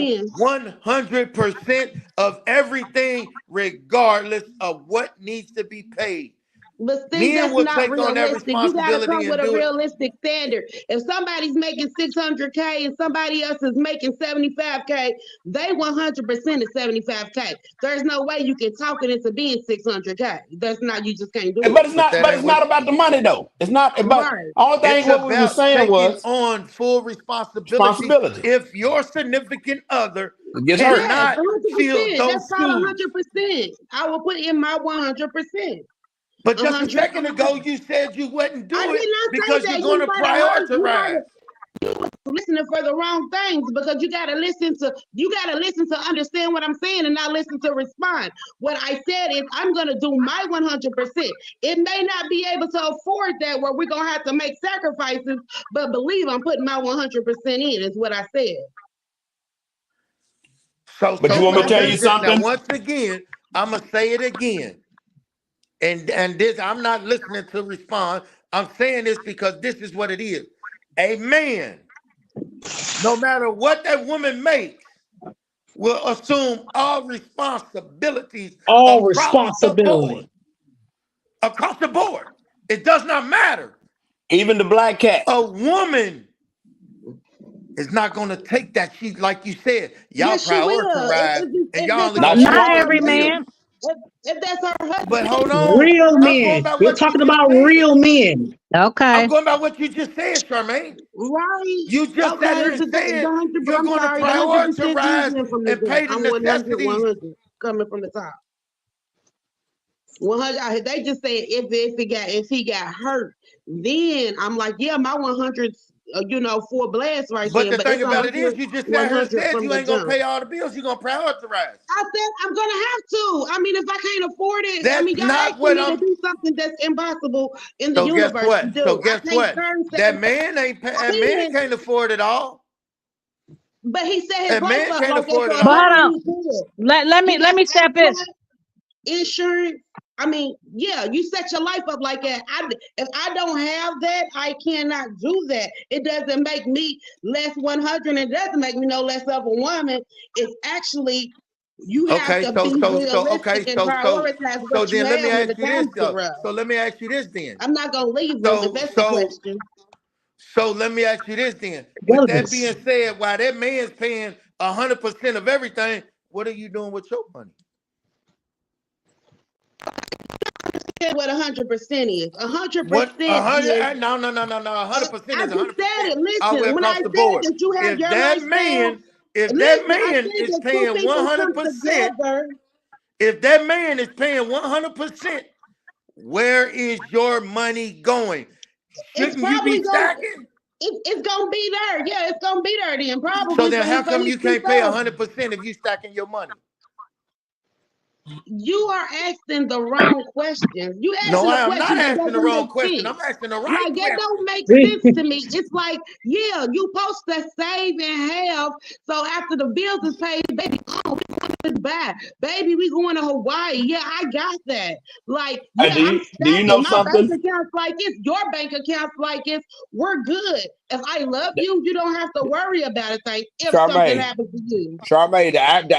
100% of everything, regardless of what needs to be paid. But Steve, that's not realistic. You gotta come with a realistic standard. If somebody's making $600K and somebody else is making $75K, they 100% is $75K. There's no way you can talk it into being $600K. That's not. You just can't do it. But it's not. But it's not about the money though. It's not about. Right. All thing what we were saying was on full responsibility. If your significant other gets hurt, not feel those that's not 100%. I will put in my 100%. But just a second ago, you said you wouldn't do it because you're going to prioritize. Listening for the wrong things because you gotta listen to understand what I'm saying and not listen to respond. What I said is I'm gonna do my 100%. It may not be able to afford that where we're gonna have to make sacrifices, but believe I'm putting my 100% in is what I said. But you want me to tell you something? Now, once again, I'm gonna say it again. and this, I'm not listening to respond. I'm saying this because this is what it is. A man, no matter what that woman makes, will assume all responsibilities All across the responsibility. board. Across the board. It does not matter. Even the black cat. A woman is not going to take that. She's like you said, y'all Yes, she will. prioritize, and y'all only Not gonna Not show every the bills. man. If that's her husband. But hold on. Real I'm going men. by We're what you talking just about said. real men. Okay. I'm going by what you just said, Charmaine. Right. You just sat here and said you're going to prioritize and pay the I'm 100, necessities. 100 coming from the top. 100. They just said if he got hurt, then I'm like, yeah, my 100, for blast right But there. the thing about it is, you just sat here and said you ain't gonna pay all the bills. You're gonna prioritize. I said I'm gonna have to. I mean, if I can't afford it, That's y'all not what asking me to do something that's impossible in the So universe guess what? to do. So guess what? That man man can't afford it all. But he said his That life man up can't like afford that. it all. But let me step in. Insurance. I mean, yeah, you set your life up like that. If I don't have that, I cannot do that. It doesn't make me less 100. It doesn't make me no less of a woman. It's actually you have to be realistic and prioritize what you have when the times get rough. So let me ask you this then. I'm not gonna leave them if that's the question. So let me ask you this then. With that being said, while that man's paying 100% of everything, what are you doing with your money? What 100% is. 100% No. 100% is 100%. I just said it. All the way Listen, when I across said the board. that you have If your that lifestyle, man is paying 100%, if that man is paying 100%, where is your money going? Shouldn't you be stacking? It's gonna be there. Yeah, it's gonna be there then. Probably. So then how come you can't pay 100% if you stacking your money? You are asking the wrong questions. You asking No, I am question not that asking the doesn't wrong make question. sense. I'm asking the right Like question. that don't make sense to me. It's like, yeah, you supposed to save and have. So after the bills is paid, baby, we going to buy. Baby, we going to Hawaii. Yeah, I got that. Like, yeah, do you know my something? bank account's like this. Your bank account's like this. We're good. If I love you, you don't have to worry about a thing if something happens to you. Charmaine, the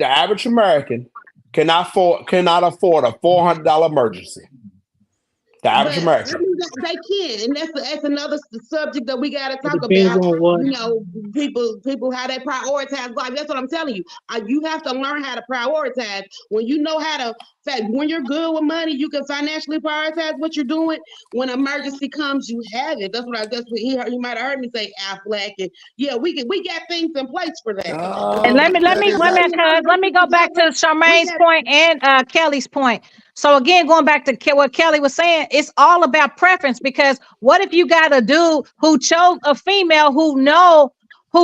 average American cannot afford a $400 emergency. The average American. I mean, they can, and that's another subject that we got to talk about. People how they prioritize life. That's what I'm telling you. You have to learn how to prioritize. When you know how to, when you're good with money, you can financially prioritize what you're doing. When emergency comes, you have it. That's what you might have heard me say, Affleck. And yeah, we got things in place for that. And let me go back to Charmaine's point and Kelly's point. So again, going back to what Kelly was saying, it's all about preference, because what if you got a dude who chose a female who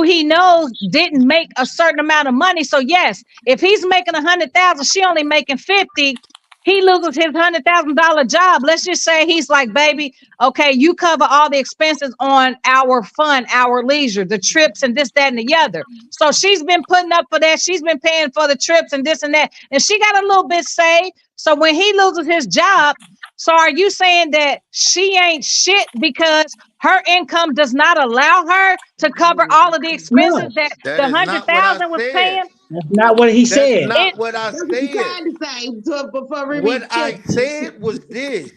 he knows didn't make a certain amount of money? So yes, if he's making 100,000, she only making 50. He loses his $100,000 job. Let's just say he's like, baby, okay, you cover all the expenses on our fun, our leisure, the trips and this, that, and the other. So she's been putting up for that. She's been paying for the trips and this and that. And she got a little bit saved. So when he loses his job, so are you saying that she ain't shit because her income does not allow her to cover all of the expenses that the 100,000 was paying? That's not what he said. That's not what I said. What I said was this: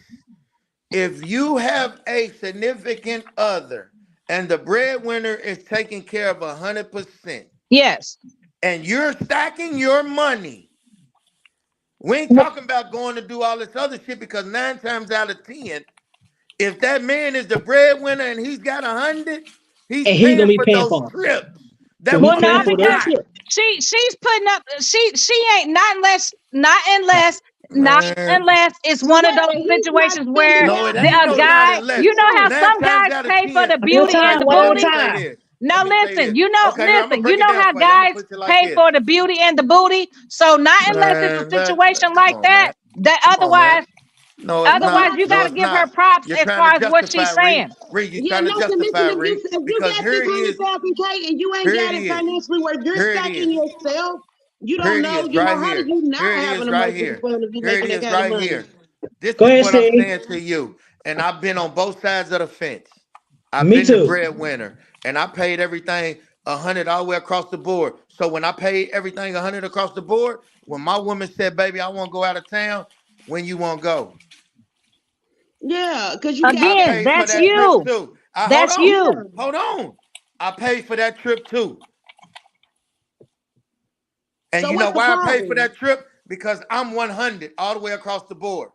if you have a significant other and the breadwinner is taking care of 100%, yes, and you're stacking your money. We ain't talking about going to do all this other shit, because 9 times out of 10, if that man is the breadwinner and he's got 100, he's paying for those trips. That well, no, because she's putting up. She ain't not unless it's one of those situations where a guy, you know how some guys pay for the beauty and the booty. Now listen, you know how guys pay for the beauty and the booty. So not unless it's a situation like that. Otherwise you got to give her props as far as what she's saying. You're trying to justify, Reed, because here it is. And you ain't got it financially where you're stacking yourself. You don't know. You know, how do you not have an emergency fund if you making that kind of money? This Go is ahead, what I'm Steve. saying to you. And I've been on both sides of the fence. I've Me been the too. breadwinner, and I paid everything 100 all the way across the board. So when I paid everything 100 across the board, when my woman said, "Baby, I want to go out of town," when you want to go? Yeah, because you got I Again, paid for that's that trip you. too. Hold That's on, you. hold on. I paid for that trip too. And So you know what's the why I paid for problem? that trip? Because I'm 100 all the way across the board.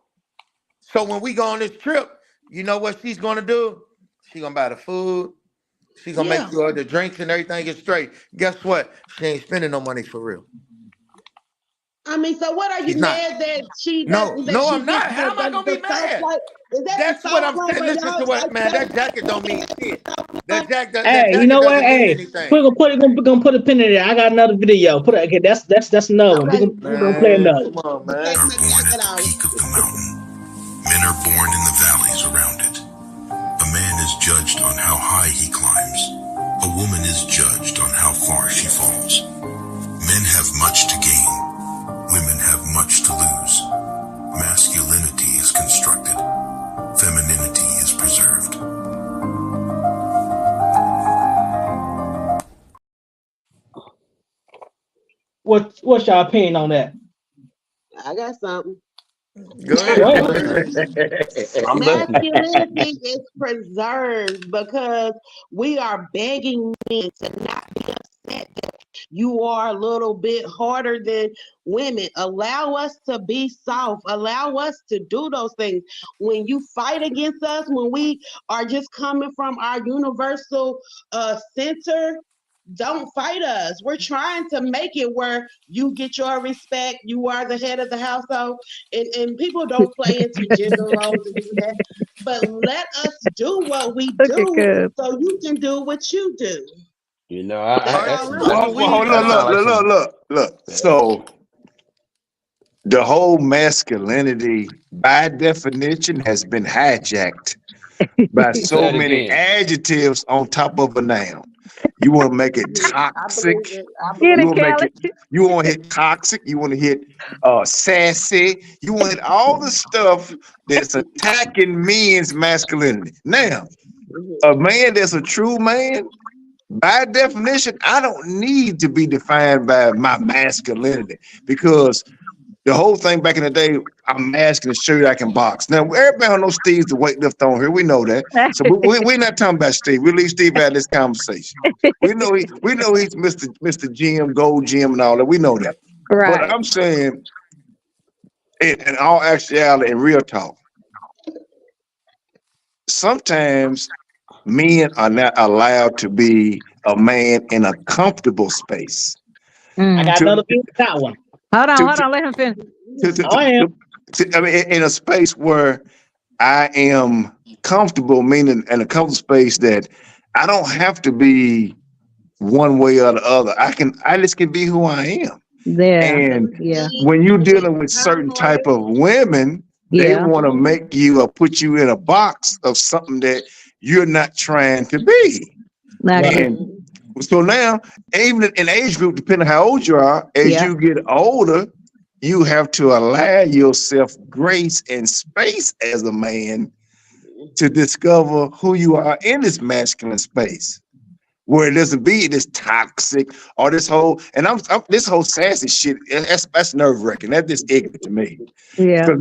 So when we go on this trip, you know what she's gonna do? She's gonna buy the food. She's gonna make Yeah. sure the drinks and everything is straight. Guess what? She ain't spending no money for real. I mean, so what are you She's not. mad that she No, doesn't, that no, you I'm not. get How am I gonna be the soft mad? play? Is that the That's what soft I'm play saying. where Listen y'all to what, like man. That jacket don't mean shit. That Hey, you jacket know what? doesn't mean Hey, anything. we're gonna put a pin in there. I got another video. Put it. Okay, that's another one. okay, We're gonna play Man, another. come on, man. take Are my born at jacket the off? peak of the mountain. Men are born in the valleys around it. A man is judged on how high he climbs. A woman is judged on how far she falls. Men have much to gain. Women have much to lose. Masculinity is constructed. Femininity is preserved. What's your opinion on that? I got something. Go ahead. I'm listening. Masculinity is preserved because we are begging men to not be upset that you are a little bit harder than women. Allow us to be soft. Allow us to do those things. When you fight against us, when we are just coming from our universal center, don't fight us. We're trying to make it where you get your respect. You are the head of the household, and people don't play into gender roles and this and that. But let us do what we do so you can do what you do. You know, That's Are, all I'm are Well, saying. we? hold on, that sound like some. look. So the whole masculinity, by definition, has been hijacked by Say so it many again. adjectives on top of a noun. You want to make it I toxic. believe it. I Get believe You it, want to make Kelly. it. You want to hit toxic. You want to hit sassy. You want to hit all the stuff that's attacking men's masculinity. Now, a man that's a true man, by definition, I don't need to be defined by my masculinity because the whole thing back in the day, I'm masculine, show you I can box. Now, everybody knows Steve's the weightlifter on here. We know that. So we're not talking about Steve. We leave Steve out of this conversation. We know he's Mr. Jim, Gold Jim, and all that. We know that. Right. But I'm saying, in all actuality, in real talk, sometimes men are not allowed to be a man in a comfortable space. I got To, another video for that one. Hold to, on. Let him finish. I am. I mean, in a space where I am comfortable, meaning in a comfortable space that I don't have to be one way or the other. I just can be who I am. There. And Yeah. when you're dealing with certain type of women, they Yeah. want to make you or put you in a box of something that you're not trying to be. Like, And so now, even in age group, depending on how old you are, as Yeah. you get older, you have to allow yourself grace and space as a man to discover who you are in this masculine space, where it doesn't be this toxic or this whole this whole sassy shit. That's nerve wracking. That's just ignorant to me. yeah. Because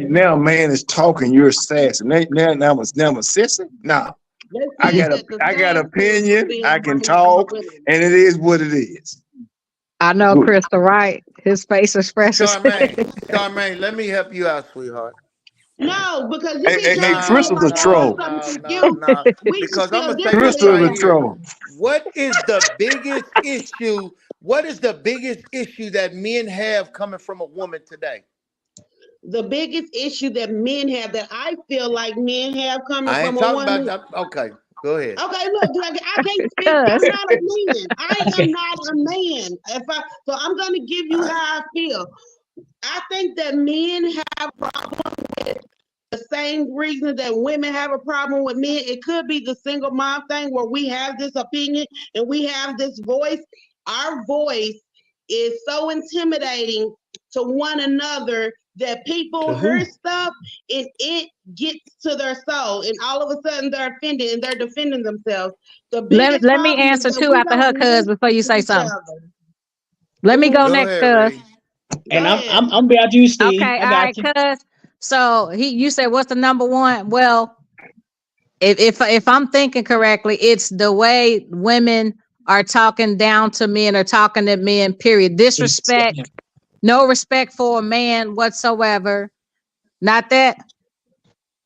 now a man is talking, you're sassy. Now I'm a sissy. Nah, I got opinion. I can talk, and it is what it is. I know Crystal, right? His face expresses. Charmaine, let me help you out, sweetheart. No, because you Hey, can just Crystal's a troll. Because I'm gonna say this Crystal's right a here. troll. What is the biggest issue? What is the biggest issue that men have coming from a woman today? The biggest issue that men have, that I feel like men have coming I ain't from a talking woman. about that. Okay, go ahead. Okay, look, like, I can't speak. I'm not a man. I am not a man. So I'm gonna give you how I feel. I think that men have a problem with the same reason that women have a problem with men. It could be the single mom thing where we have this opinion and we have this voice. Our voice is so intimidating to one another that people hear stuff and it gets to their soul, and all of a sudden they're offended and they're defending themselves. The biggest Let me answer too after her, cuz, before you say something. Let me go next, cuz. And I'm about you, Steve. Okay, all right, cuz. So you said what's the number one? Well, if I'm thinking correctly, it's the way women are talking down to men or talking to men, period. Disrespect, no respect for a man whatsoever. Not that.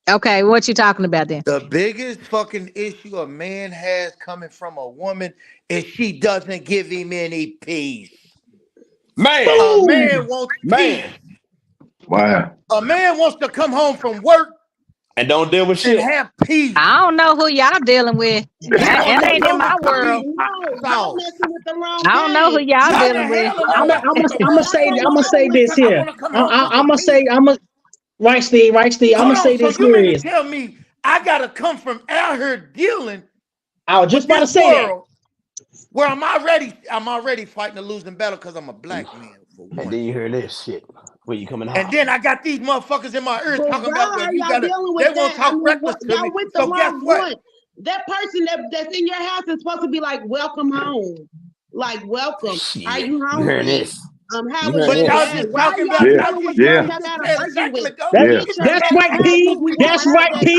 Okay, what you talking about then? The biggest fucking issue a man has coming from a woman is she doesn't give him any peace. Man, a man wants peace. Wow. A man wants to come home from work and don't deal with shit. And have peace. I don't know who y'all dealing with. That ain't in my world. I don't know who y'all dealing with. I'm gonna say this here. I'm gonna say right, Steve. I'm gonna say this here. You tell me I gotta come from out here dealing. I was just about to say that. Where I'm already fighting a losing battle because I'm a black man. And then you hear this shit. Where you coming out? And then I got these motherfuckers in my ear talking about what you gotta. They won't talk reckless to me. So guess what? That person that's in your house is supposed to be like, welcome home. Like, welcome. Shit. Are you hungry? You hearing this? How but y'all just talking about That's right, P. That's right, P.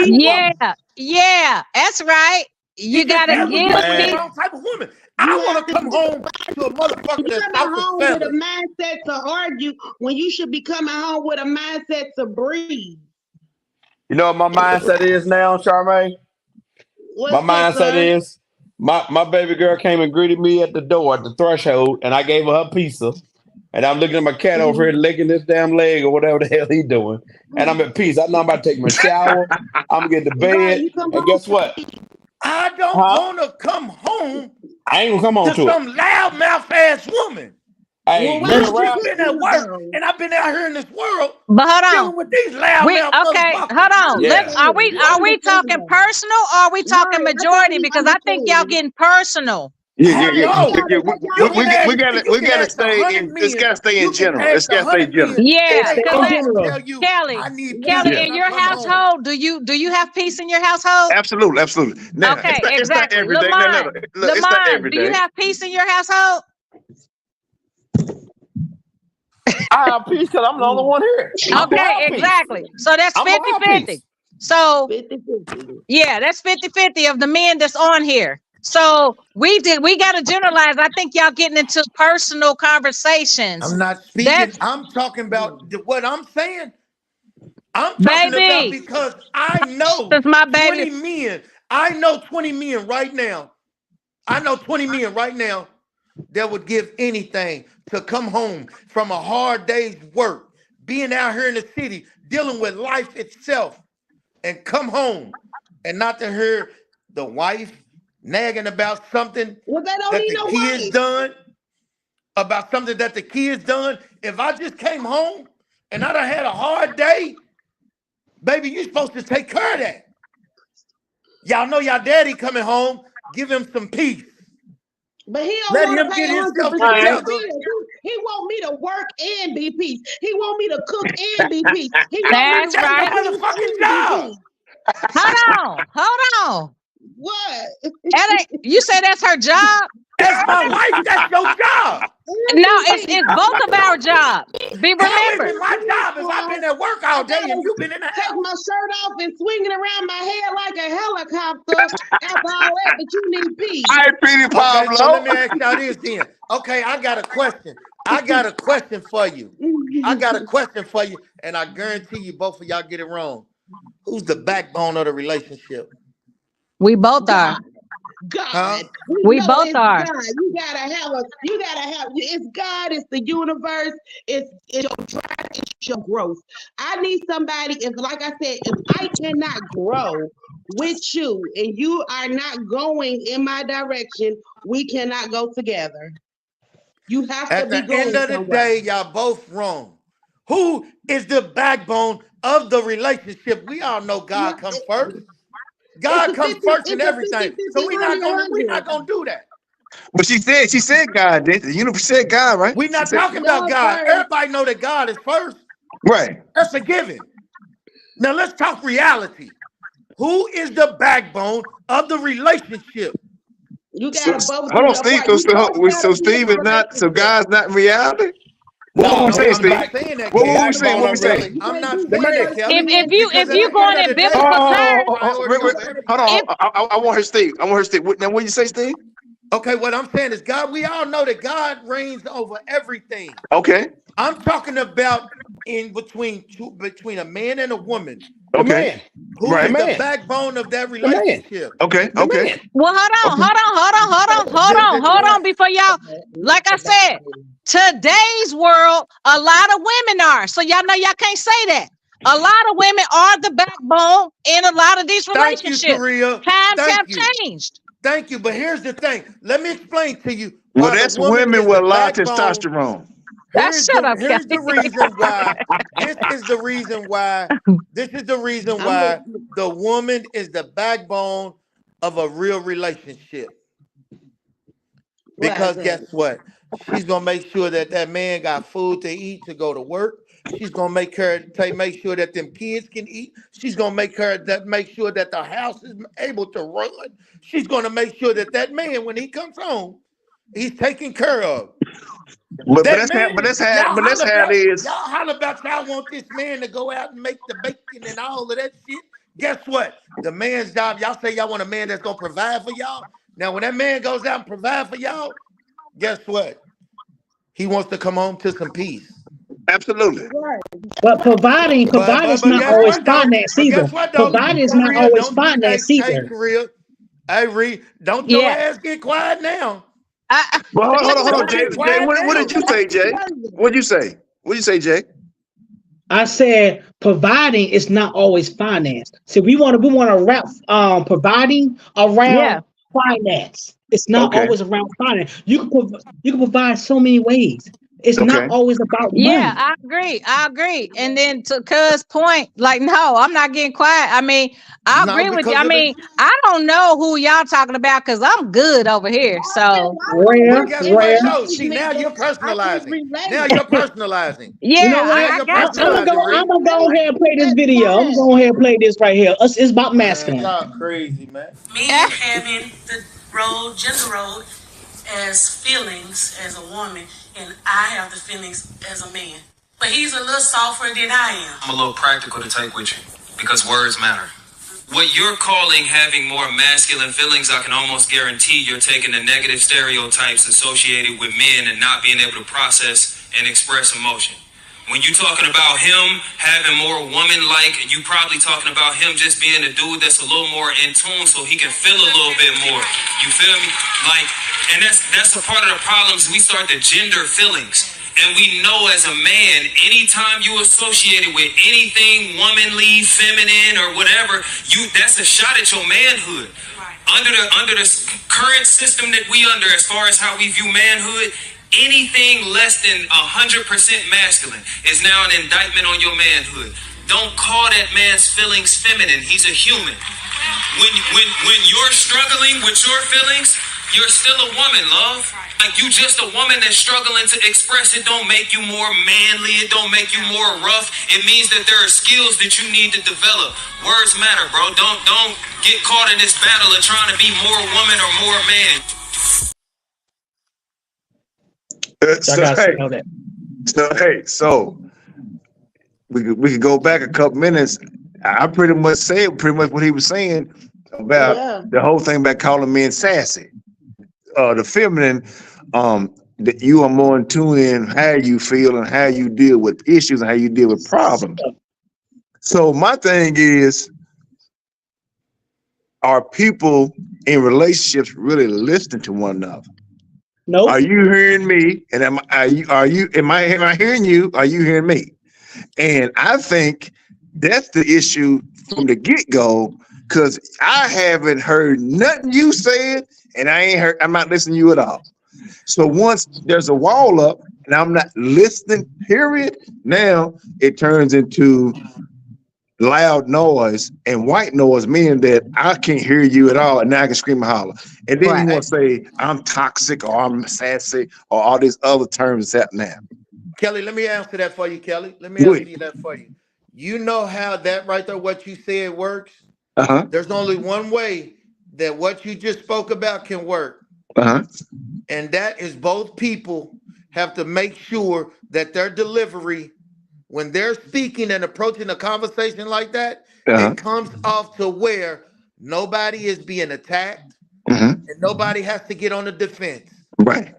Yeah, that's right. You gotta give me wrong type of woman. I want to come home to a motherfucker that's out home with a mindset to argue when you should be coming home with a mindset to breathe. You know what my mindset is now, Charmaine? My mindset is my baby girl came and greeted me at the door at the threshold, and I gave her her pizza. And I'm looking at my cat over here licking this damn leg or whatever the hell he doing. And I'm at peace. I know I'm about to take my shower. I'm gonna get to bed. And guess what? I don't want to come home. I ain't gonna come home to some loudmouth ass woman. Hey, I've been at work and I've been out here in this world. But hold on. With these loudmouth hold on. Yeah. Are we talking personal or are we talking majority? Because I think y'all getting personal. Yeah. We gotta stay in. It's gotta stay in general. It's gotta stay general. Yeah, Kelly, in your household, do you have peace in your household? Absolutely. Now, okay, it's not every day. It's not every day. Do you have peace in your household? I have peace because I'm the only one here. Okay, exactly. So that's 50-50. So yeah, that's 50-50 of the men that's on here. So we got to generalize. I think y'all getting into personal conversations. I'm not speaking. I'm talking about what I'm saying. I'm talking about because I know 20 men. I know 20 men right now. I know 20 men right now that would give anything to come home from a hard day's work, being out here in the city, dealing with life itself, and come home and not to hear the wife nagging about something that the kids done, about something that the kids done. If I just came home and I done had a hard day, baby, you supposed to take care of that. Y'all know y'all daddy coming home, give him some peace. But he don't let want him to get pay himself 100%. together. He want me to work and be peace. He want me to cook and be peace. That's right. Motherfucking job. Hold on. What? You say that's her job? That's my wife. That's your job. No, it's both of our jobs. Remember, my job is I've been at work all day and you've been in the house. Take my shirt off and swinging around my head like a helicopter after all that, but you need peace. All right, Petey Pablo. Okay, so let me ask y'all this then. Okay, I got a question for you. And I guarantee you both of y'all get it wrong. Who's the backbone of the relationship? We both are. God. Huh? We both are. God. You gotta have it's God, it's the universe, it's your drive, it's your growth. I need somebody, if I cannot grow with you and you are not going in my direction, we cannot go together. You have to be going. At the end of the day, y'all both wrong. Who is the backbone of the relationship? We all know God comes first. God comes first in everything. So we're not gonna do that. But she said God, did the universe said God, right? We're not talking about God. Everybody know that God is first. Right. That's a given. Now let's talk reality. Who is the backbone of the relationship? You got both. Hold on, Steve. So Steve is not. So God's not in reality. What were we saying, Steve? What were we saying? What were we saying? I'm not saying that, Kelly. If you going in biblical terms, hold on. I want her, Steve. I want her, Steve. Now, what did you say, Steve? Okay, what I'm saying is God. We all know that God reigns over everything. Okay. I'm talking about in between a man and a woman. Okay. Who is the backbone of that relationship? Okay. Okay. well, hold on before y'all. Like I said, today's world, a lot of women are. So y'all know y'all can't say that. A lot of women are the backbone in a lot of these relationships. Thank you, Korea. Times have changed. Thank you. But here's the thing. Let me explain to you. Well, that's women with a lot of testosterone. Here's the reason why. This is the reason why the woman is the backbone of a real relationship. Because guess what? She's gonna make sure that man got food to eat to go to work. She's gonna make sure that them kids can eat. She's gonna make sure that the house is able to run. She's gonna make sure that man, when he comes home, he's taken care of. But that's how it is. Y'all holler about y'all want this man to go out and make the bacon and all of that shit. Guess what? The man's job, y'all say y'all want a man that's gonna provide for y'all. Now, when that man goes out and provide for y'all, guess what? He wants to come home to some peace. Absolutely. But providing is not always finance either. Providing is not always finance either. Hey, Reed, don't your ass get quiet now. Well, hold on, Jay. What did you say, Jay? What did you say, Jay? I said providing is not always finance. So we want to wrap providing around finance. It's not always around finance. You can provide so many ways. It's not always about money. Yeah, I agree. And then to Cuz's point, like, no, I'm not getting quiet. I mean, I agree with you. I mean, I don't know who y'all talking about because I'm good over here. So rare. See, now you're personalizing. Yeah, you know what? I'm gonna go ahead and play this video. I'm gonna go ahead and play this right here. It's about masculine. That's crazy, man. Me having the gender role as feelings as a woman, and I have the feelings as a man. But he's a little softer than I am. I'm a little practical to take with you because words matter. What you're calling having more masculine feelings, I can almost guarantee you're taking the negative stereotypes associated with men and not being able to process and express emotion. When you're talking about him having more woman-like, you probably talking about him just being a dude that's a little more in tune so he can feel a little bit more. You feel me? Like, and that's a part of the problems. We start to gender feelings. And we know as a man, anytime you associate it with anything womanly, feminine, or whatever, that's a shot at your manhood. Under the current system that we under, as far as how we view manhood, anything less than 100% masculine is now an indictment on your manhood. Don't call that man's feelings feminine. He's a human. When you're struggling with your feelings, you're still a woman, love. Like, you just a woman that's struggling to express it. Don't make you more manly. It don't make you more rough. It means that there are skills that you need to develop. Words matter, bro. Don't get caught in this battle of trying to be more woman or more man. So we could go back a couple minutes. I pretty much said what he was saying about the whole thing about calling men sassy. The feminine, that you are more in tune in how you feel and how you deal with issues and how you deal with problems. So my thing is, are people in relationships really listening to one another? No. Are you hearing me? And am I hearing you? Are you hearing me? And I think that's the issue from the get-go, because I haven't heard nothing you said, and I'm not listening to you at all. So once there's a wall up and I'm not listening, period, now it turns into loud noise and white noise, meaning that I can't hear you at all, and now I can scream and holler. And then you want to say I'm toxic or I'm sassy or all these other terms that now. Kelly, let me answer that for you, Kelly. Let me answer that for you. You know how that right there, what you said works? There's only one way that what you just spoke about can work. And that is both people have to make sure that their delivery, when they're speaking and approaching a conversation like that, it comes off to where nobody is being attacked and nobody has to get on the defense. Right.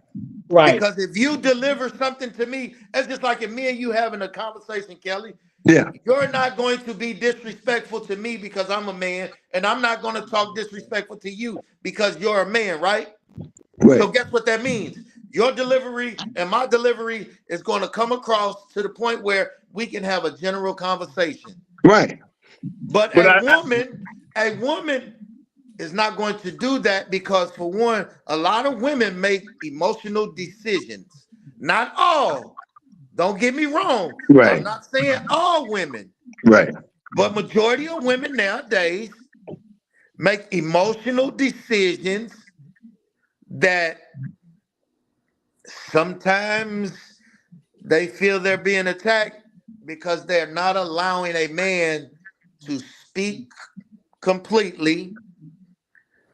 Because if you deliver something to me, it's just like if me and you having a conversation, Kelly. Yeah. You're not going to be disrespectful to me because I'm a man, and I'm not going to talk disrespectful to you because you're a man, right? So guess what that means? Your delivery and my delivery is going to come across to the point where we can have a general conversation. Right. But a woman is not going to do that because, for one, a lot of women make emotional decisions. Not all. Don't get me wrong. Right. I'm not saying all women. Right. But majority of women nowadays make emotional decisions that sometimes they feel they're being attacked because they're not allowing a man to speak completely.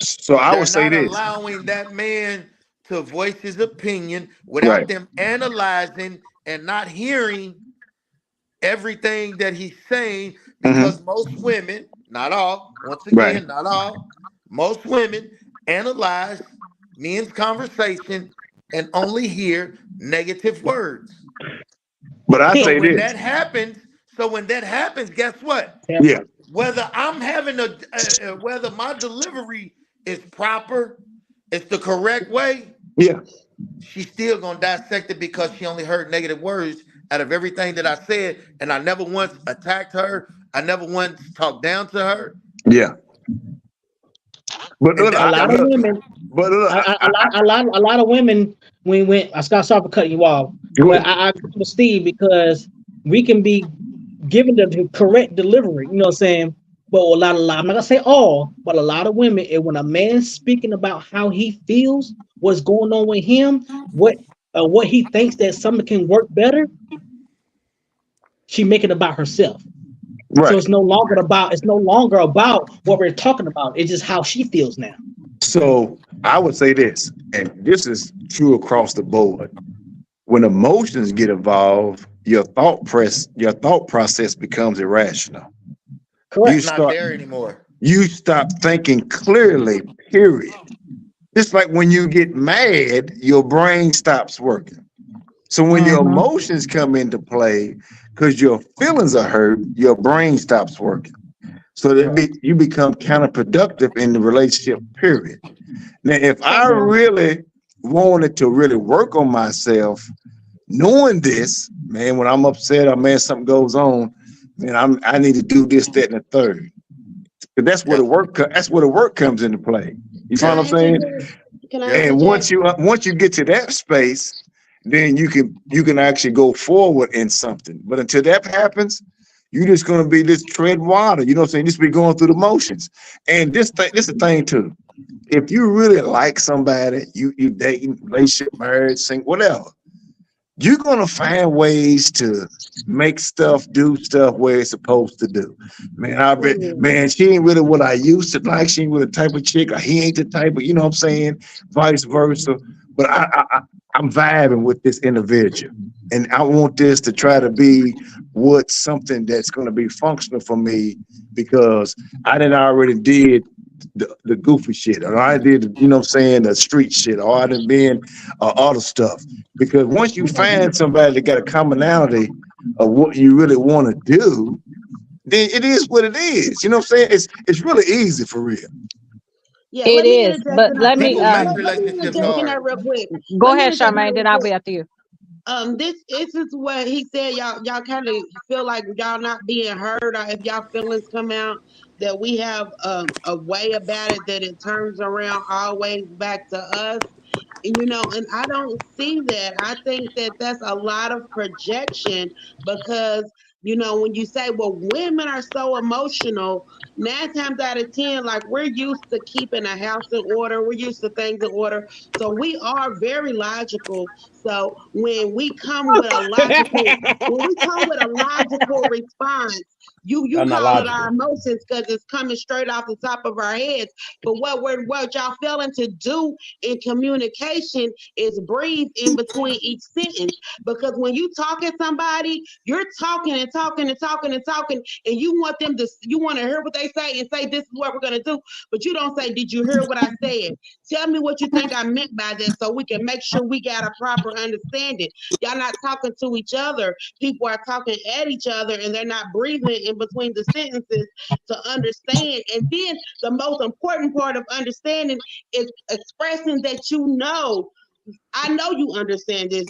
So I would say this. Allowing that man to voice his opinion without them analyzing and not hearing everything that he's saying, because most women, not all, once again, not all, most women analyze men's conversation and only hear negative words. But I say when this. that happens, when that happens, guess what? Yeah. Whether I'm having whether my delivery is proper, it's the correct way. Yeah. She's still gonna dissect it because she only heard negative words out of everything that I said, and I never once attacked her. I never once talked down to her. Yeah. But a lot of women. A lot of women. When I sorry for cutting you off. But I agree with Steve because we can be given the correct delivery. You know what I'm saying? But a lot, I'm not gonna say all, but a lot of women, and when a man's speaking about how he feels, what's going on with him, what he thinks that something can work better, she make it about herself. Right. So it's no longer about what we're talking about. It's just how she feels now. So I would say this, and this is true across the board. When emotions get involved, your thought process becomes irrational. Correct. It's not there anymore. You stop thinking clearly, period. It's like when you get mad, your brain stops working. So when your emotions come into play, because your feelings are hurt, your brain stops working. So that you become counterproductive in the relationship, period. Now, if I really wanted to really work on myself, knowing this, man, when I'm upset or man, something goes on, man, I need to do this, that, and the third. Because that's where the work comes into play. You know what I'm saying? And once you get to that space, then you can actually go forward in something. But until that happens, you're just gonna be this tread water. You know what I'm saying? Just be going through the motions. And this is the thing too. If you really like somebody, you dating, relationship, marriage, single, whatever, you're gonna find ways to make stuff, do stuff where it's supposed to do. Man, she ain't really what I used to like. She ain't really the type of chick, or he ain't the type of, you know what I'm saying? Vice versa. But I'm vibing with this individual, and I want this to try to be something that's going to be functional for me, because I already did the goofy shit, or I did, you know what I'm saying, the street shit, or I done been other stuff. Because once you find somebody that got a commonality of what you really want to do, then it is what it is. You know what I'm saying? It's really easy for real. Yeah, it is. But let me real quick. Go ahead, Charmaine, then I'll be after you. This is what he said. Y'all kind of feel like y'all not being heard, or if y'all feelings come out, that we have a way about it that it turns around always back to us. You know, and I don't see that. I think that that's a lot of projection, because, you know, when you say, well, women are so emotional, 9 times out of 10, like, we're used to keeping a house in order. We're used to things in order. So we are very logical. So when we come with a logical response, you call it our emotions because it's coming straight off the top of our heads. But what y'all failing to do in communication is breathe in between each sentence. Because when you talk at somebody, you're talking and talking and talking and talking, and you want to hear what they say and say, this is what we're gonna do. But you don't say, did you hear what I said? Tell me what you think I meant by that so we can make sure we got a proper understanding. Y'all not talking to each other. People are talking at each other and they're not breathing in between the sentences to understand. And then the most important part of understanding is expressing that I know you understand this.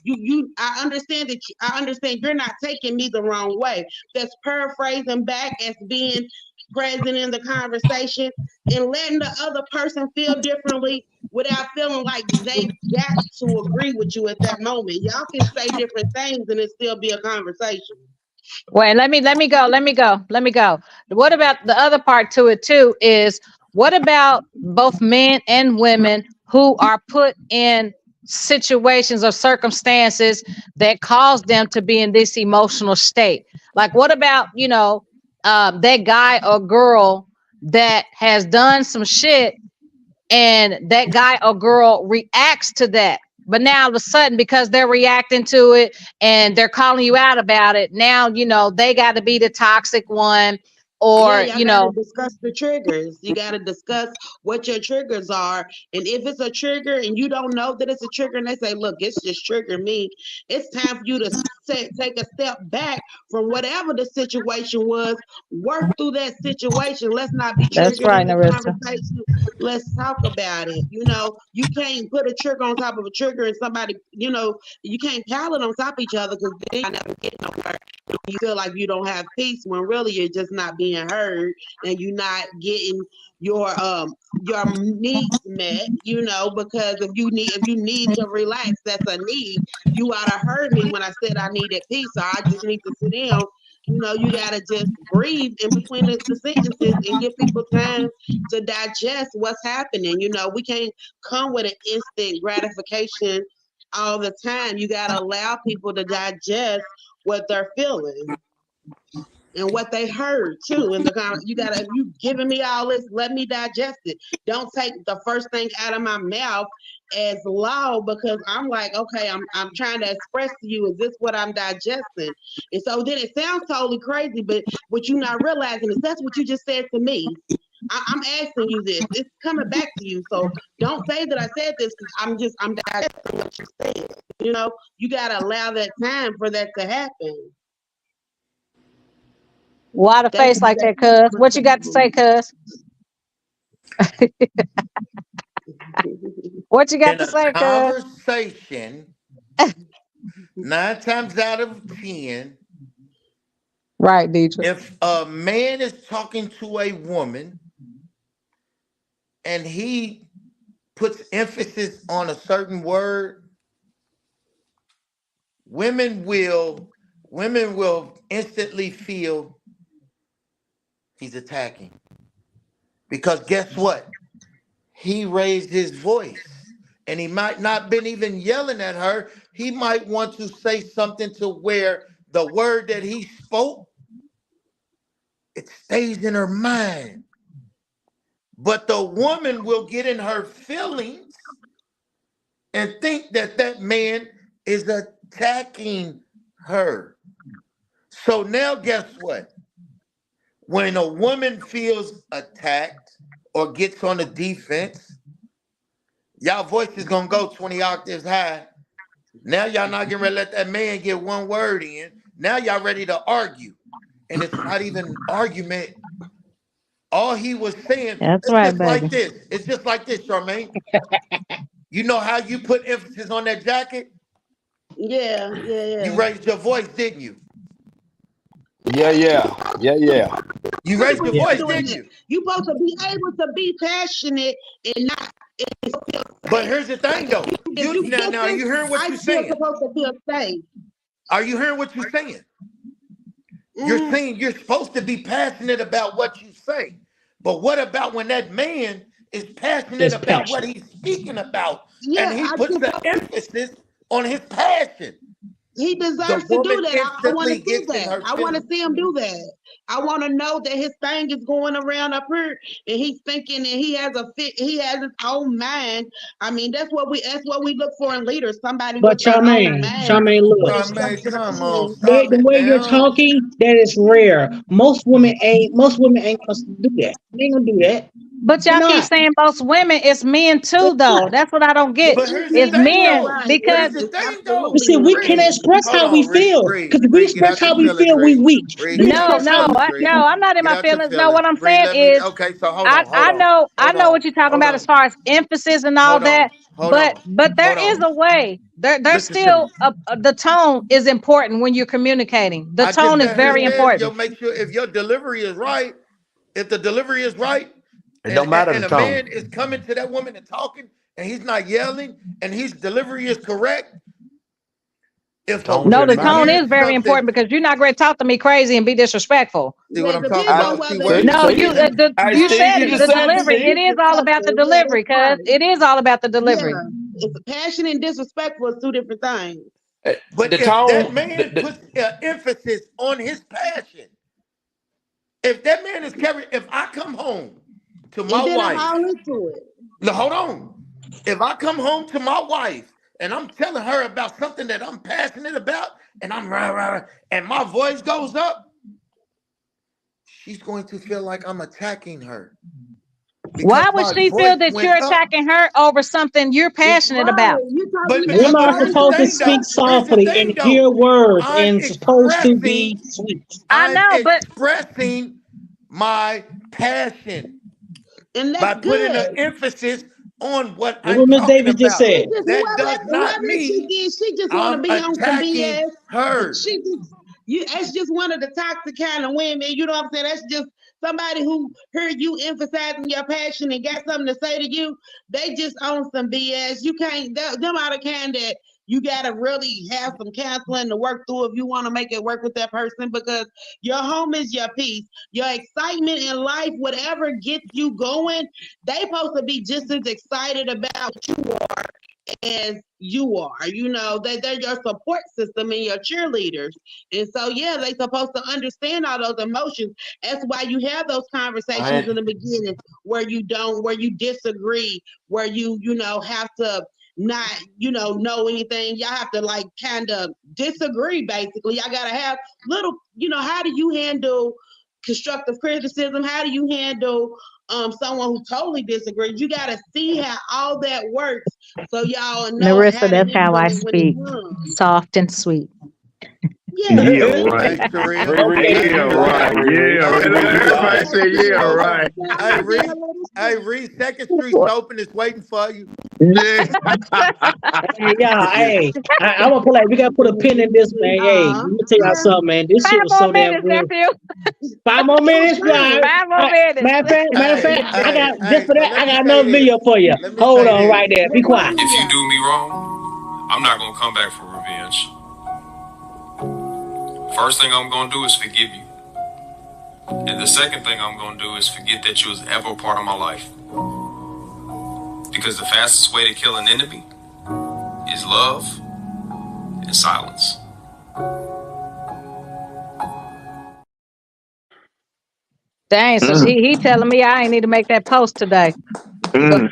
I understand you're not taking me the wrong way. That's paraphrasing back as being present in the conversation and letting the other person feel differently without feeling like they got to agree with you at that moment. Y'all can say different things and it still be a conversation. Wait, let me go. What about the other part to it too is what about both men and women who are put in situations or circumstances that cause them to be in this emotional state? Like what about, that guy or girl that has done some shit and that guy or girl reacts to that? But now all of a sudden, because they're reacting to it and they're calling you out about it, now, they got to be the toxic one. Or, y'all gotta discuss the triggers. You got to discuss what your triggers are. And if it's a trigger and you don't know that it's a trigger and they say, look, it's just triggered me, it's time for you to take a step back from whatever the situation was, work through that situation. Let's not be triggered in the conversation. Let's talk about it. You can't put a trigger on top of a trigger and somebody, you can't pile it on top of each other because then you never get nowhere. You feel like you don't have peace when really you're just not being heard and you're not getting your needs met, because if you need to relax, that's a need. You ought to heard me when I said I needed peace, so I just need to sit down. You gotta just breathe in between the sentences and give people time to digest what's happening. We can't come with an instant gratification all the time. You gotta allow people to digest what they're feeling and what they heard too. In the comment, if you giving me all this, let me digest it. Don't take the first thing out of my mouth as law because I'm like, okay, I'm trying to express to you, is this what I'm digesting? And so then it sounds totally crazy, but what you're not realizing is that's what you just said to me. I'm asking you this. It's coming back to you. So don't say that I said this because I'm digesting what you said. You gotta allow that time for that to happen. Why the face like that, cuz? What you got to say, cuz? What you got to say, cuz? Conversation, 9 times out of 10. Right, Deidre. If a man is talking to a woman and he puts emphasis on a certain word, women will instantly feel he's attacking. Because guess what? He raised his voice and he might not been even yelling at her. He might want to say something to where the word that he spoke, it stays in her mind. But the woman will get in her feelings and think that that man is attacking her. So now guess what? When a woman feels attacked or gets on the defense, y'all voice is going to go 20 octaves high. Now y'all not getting ready to let that man get one word in. Now y'all ready to argue. And it's not even an argument. All he was saying, that's right, just baby. like this. It's just like this, Charmaine. You know how you put emphasis on that jacket? Yeah. You raised your voice, didn't you? Yeah. You raised your voice, didn't you? You're supposed to be able to be passionate and not. But here's the thing, though. Now, are you hearing what you're saying? Supposed to feel safe. Are you hearing what you're saying? You're saying you're supposed to be passionate about what you say. But what about when that man is passionate about what he's speaking about? Yeah, and he puts the emphasis on his passion. He deserves to do that. I want to see that. I want to see him do that. I want to know that his thing is going around up here, and he's thinking, and he has his own mind. I mean, that's what we look for in leaders. Somebody But with their own mind. Charmaine, look. Come on, the way you're talking, that is rare. Most women ain't gonna do that. They ain't gonna do that. But y'all keep saying most women, it's men too, though. That's what I don't get. It's men because you see, we can express how we feel. Because if we express how we feel, we weak. No, I'm not in my feelings. No, what I'm saying is, I know what you're talking about as far as emphasis and all that. But there is a way. There's still the tone is important when you're communicating. The tone is very important. You'll make sure if your delivery is right, if the delivery is right. It don't matter. And a man is coming to that woman and talking, and he's not yelling, and his delivery is correct. The tone is very important because you're not going to talk to me crazy and be disrespectful. See what I'm talking about? No, you said the delivery. It is all about the delivery, cuz it is all about the delivery. Yeah. It's passion and disrespectful is two different things. But the if tone, that man puts emphasis on his passion, if that man is carrying, if I come home to my wife. Hold on. If I come home to my wife and I'm telling her about something that I'm passionate about, and I'm and my voice goes up, she's going to feel like I'm attacking her. Why would she feel that you're attacking her over something you're passionate about? Women are supposed to speak softly and hear words and supposed to be sweet. I know, but expressing my passion. And by putting an emphasis on what I'm Miss talking Davis just about. said. That does not mean she just want to be on some BS. Her. That's just one of the toxic kind of women. You know what I'm saying? That's just somebody who heard you emphasizing your passion and got something to say to you. They just own some BS. You can't. Them are the kind that you gotta really have some counseling to work through if you want to make it work with that person, because your home is your peace. Your excitement in life, whatever gets you going, they supposed to be just as excited about what you are as you are. You know, they're your support system and your cheerleaders. And so, yeah, they supposed to understand all those emotions. That's why you have those conversations in the beginning where you disagree, where you have to not know anything. Y'all have to like kind of disagree. Basically, y'all gotta have little, how do you handle constructive criticism? How do you handle someone who totally disagrees? You gotta see how all that works, so y'all know. Marissa, that's how I speak, soft and sweet. Yeah, right. Yeah, right. Everybody say yeah, right. Hey, Reed, 2nd Street's open. It's waiting for you. Yeah. Hey, I'm gonna put we gotta put a pin in this, man. Hey, let me tell y'all something, man. This shit was so damn good. 5 more minutes, right? 5 more minutes. Matter of fact, I got just for that. I got another video for you. Hold on, right there. Be quiet. If you do me wrong, I'm not gonna come back for revenge. First thing I'm gonna do is forgive you. And the second thing I'm gonna do is forget that you was ever a part of my life. Because the fastest way to kill an enemy is love and silence. Dang, so he telling me I ain't need to make that post today. Yeah,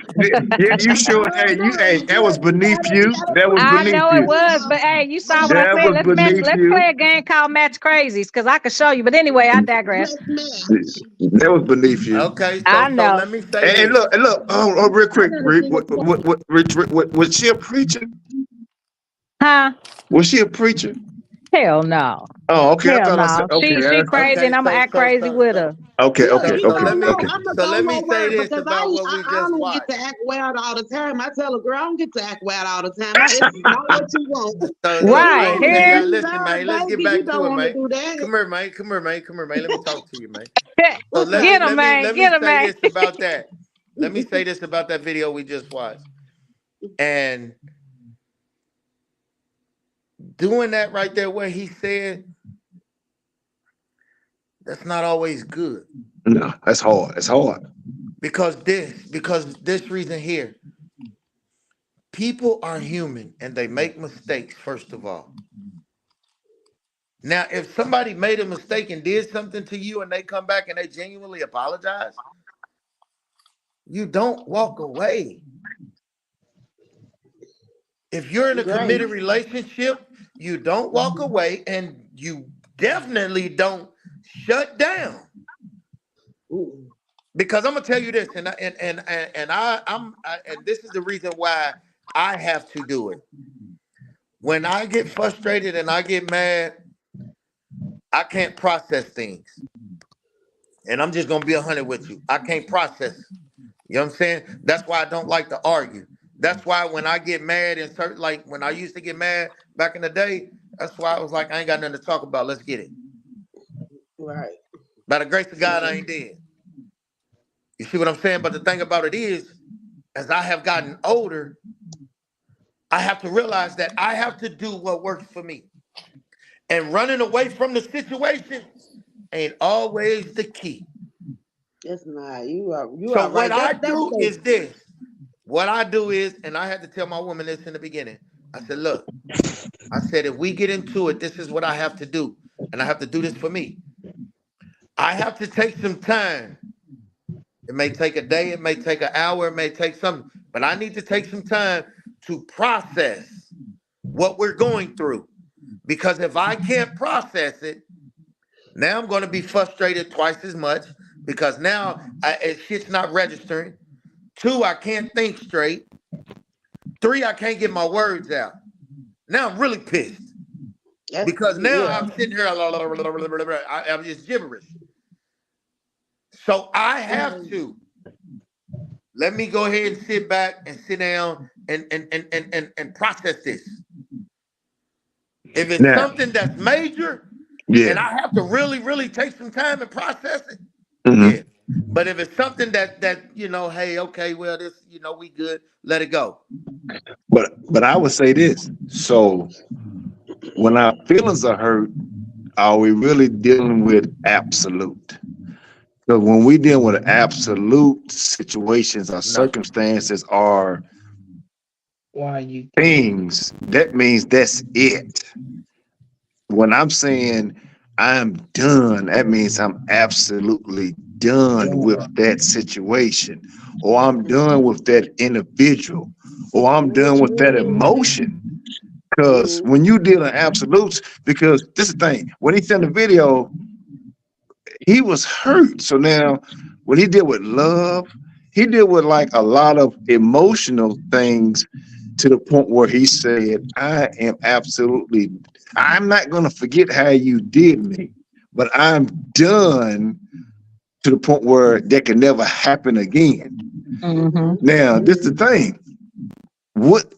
you sure? Hey, that was beneath you. That was beneath you. I know it was, but hey, you saw what I said. Let's play a game called Match Crazies, because I can show you. But anyway, I digress. That was beneath you. Okay, I know. So let me say and look, real quick, was she a preacher? Huh? Was she a preacher? Hell no. Oh, okay. Hell no. She crazy, and I'm gonna act crazy with her. Okay. So let me say this about what we just watched. I don't get to act wild all the time. I tell a girl, I don't get to act wild all the time. It's not what you want. Right here. Listen, man. Let's get back to it, man. Come here, man. Let me talk to you, man. So Get him, man. This about that. Let me say this about that video we just watched. And doing that right there where he said that's not always good. No, that's hard. It's hard. Because this reason here. people are human and they make mistakes, first of all. Now, if somebody made a mistake and did something to you and they come back and they genuinely apologize, you don't walk away. If you're in a committed relationship, you don't walk away, and you definitely don't shut down. Because I'm gonna tell you this, and this is the reason why I have to do it. When I get frustrated and I get mad, I can't process things. And I'm just gonna be 100 with you. I can't process. You know what I'm saying? That's why I don't like to argue. That's why when I get mad and certain, like when I used to get mad back in the day, that's why I was like, I ain't got nothing to talk about. Let's get it. Right. By the grace of God, I ain't dead. You see what I'm saying? But the thing about it is, as I have gotten older, I have to realize that I have to do what works for me. And running away from the situation ain't always the key. It's not. You are So right. what I do is this. What I do is, and I had to tell my woman this in the beginning. I said, look, I said, if we get into it, this is what I have to do. And I have to do this for me. I have to take some time. It may take a day, it may take an hour, it may take something, but I need to take some time to process what we're going through. Because if I can't process it, now I'm going to be frustrated twice as much, because now shit's not registering. 2, I can't think straight. 3, I can't get my words out. Now I'm really pissed. Because now I'm sitting here, I'm just gibberish. So I have to. Let me go ahead and sit back and sit down and process this. If it's something that's major, and I have to really, really take some time and process it, yeah. But if it's something that you know, hey, okay, well, this, you know, we good, let it go. But I would say this. So when our feelings are hurt, are we really dealing with absolute? Because when we deal with absolute situations or circumstances or things, that means that's it. When I'm saying I'm done, that means I'm absolutely done with that situation, or I'm done with that individual, or I'm done with that emotion. Because when you deal in absolutes, because this is the thing, when he sent the video, he was hurt. So now when he deal with love, he deal with like a lot of emotional things, to the point where he said, I'm not going to forget how you did me, but I'm done, to the point where that can never happen again. Now, this is the thing. What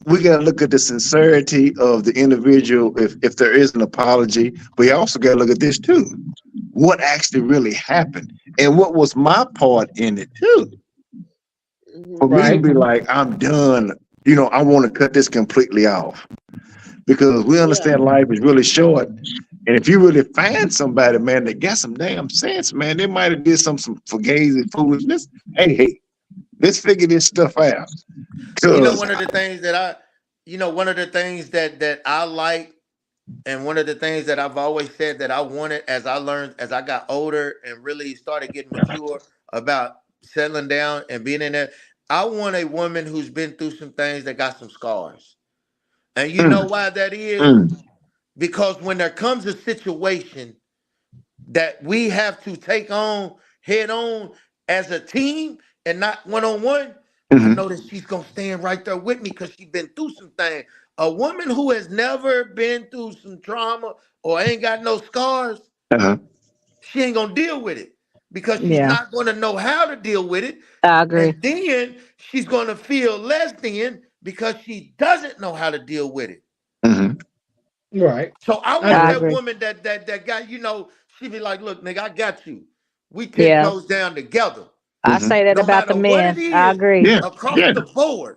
we got to look at the sincerity of the individual if there is an apology, but you also got to look at this too. What actually really happened, and what was my part in it too. For me to be like, I'm done, you know, I want to cut this completely off, because we understand life is really short. And if you really find somebody, man, that got some damn sense, man, they might have did some fugazi foolishness. Hey, let's figure this stuff out. You know, one of the things that I like, and one of the things that I've always said that I wanted, as I learned, as I got older and really started getting mature about settling down and being in there, I want a woman who's been through some things, that got some scars. And you know why that is? Because when there comes a situation that we have to take on head on as a team and not one-on-one, I know that she's going to stand right there with me, because she's been through some things. A woman who has never been through some trauma or ain't got no scars, she ain't going to deal with it, because she's not going to know how to deal with it. I agree. And then she's going to feel less than, because she doesn't know how to deal with it. Right. So I want that woman that got, you know, she be like, look, nigga, I got you. We 10 toes down together. I say that about the men. I agree. Across the board.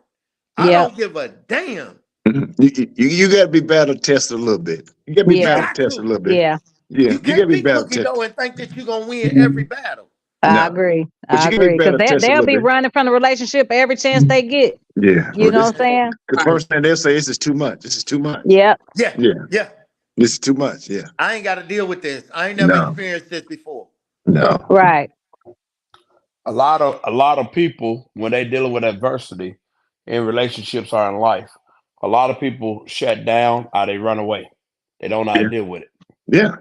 I don't give a damn. You got to be battle tested a little bit. You got to be battle tested a little bit. You can't be cookie dough and think that you're going to win every battle. I agree. I agree. Because they'll be running from the relationship every chance they get. Yeah. You know what I'm saying? The first thing they'll say is, "This is too much. This is too much." Yep. Yeah. Yeah. Yeah. This is too much. Yeah. I ain't got to deal with this. I ain't never No. experienced this before. No. Right. A lot of people, when they dealing with adversity in relationships or in life, a lot of people shut down or they run away. They don't know how to deal with it. Yeah.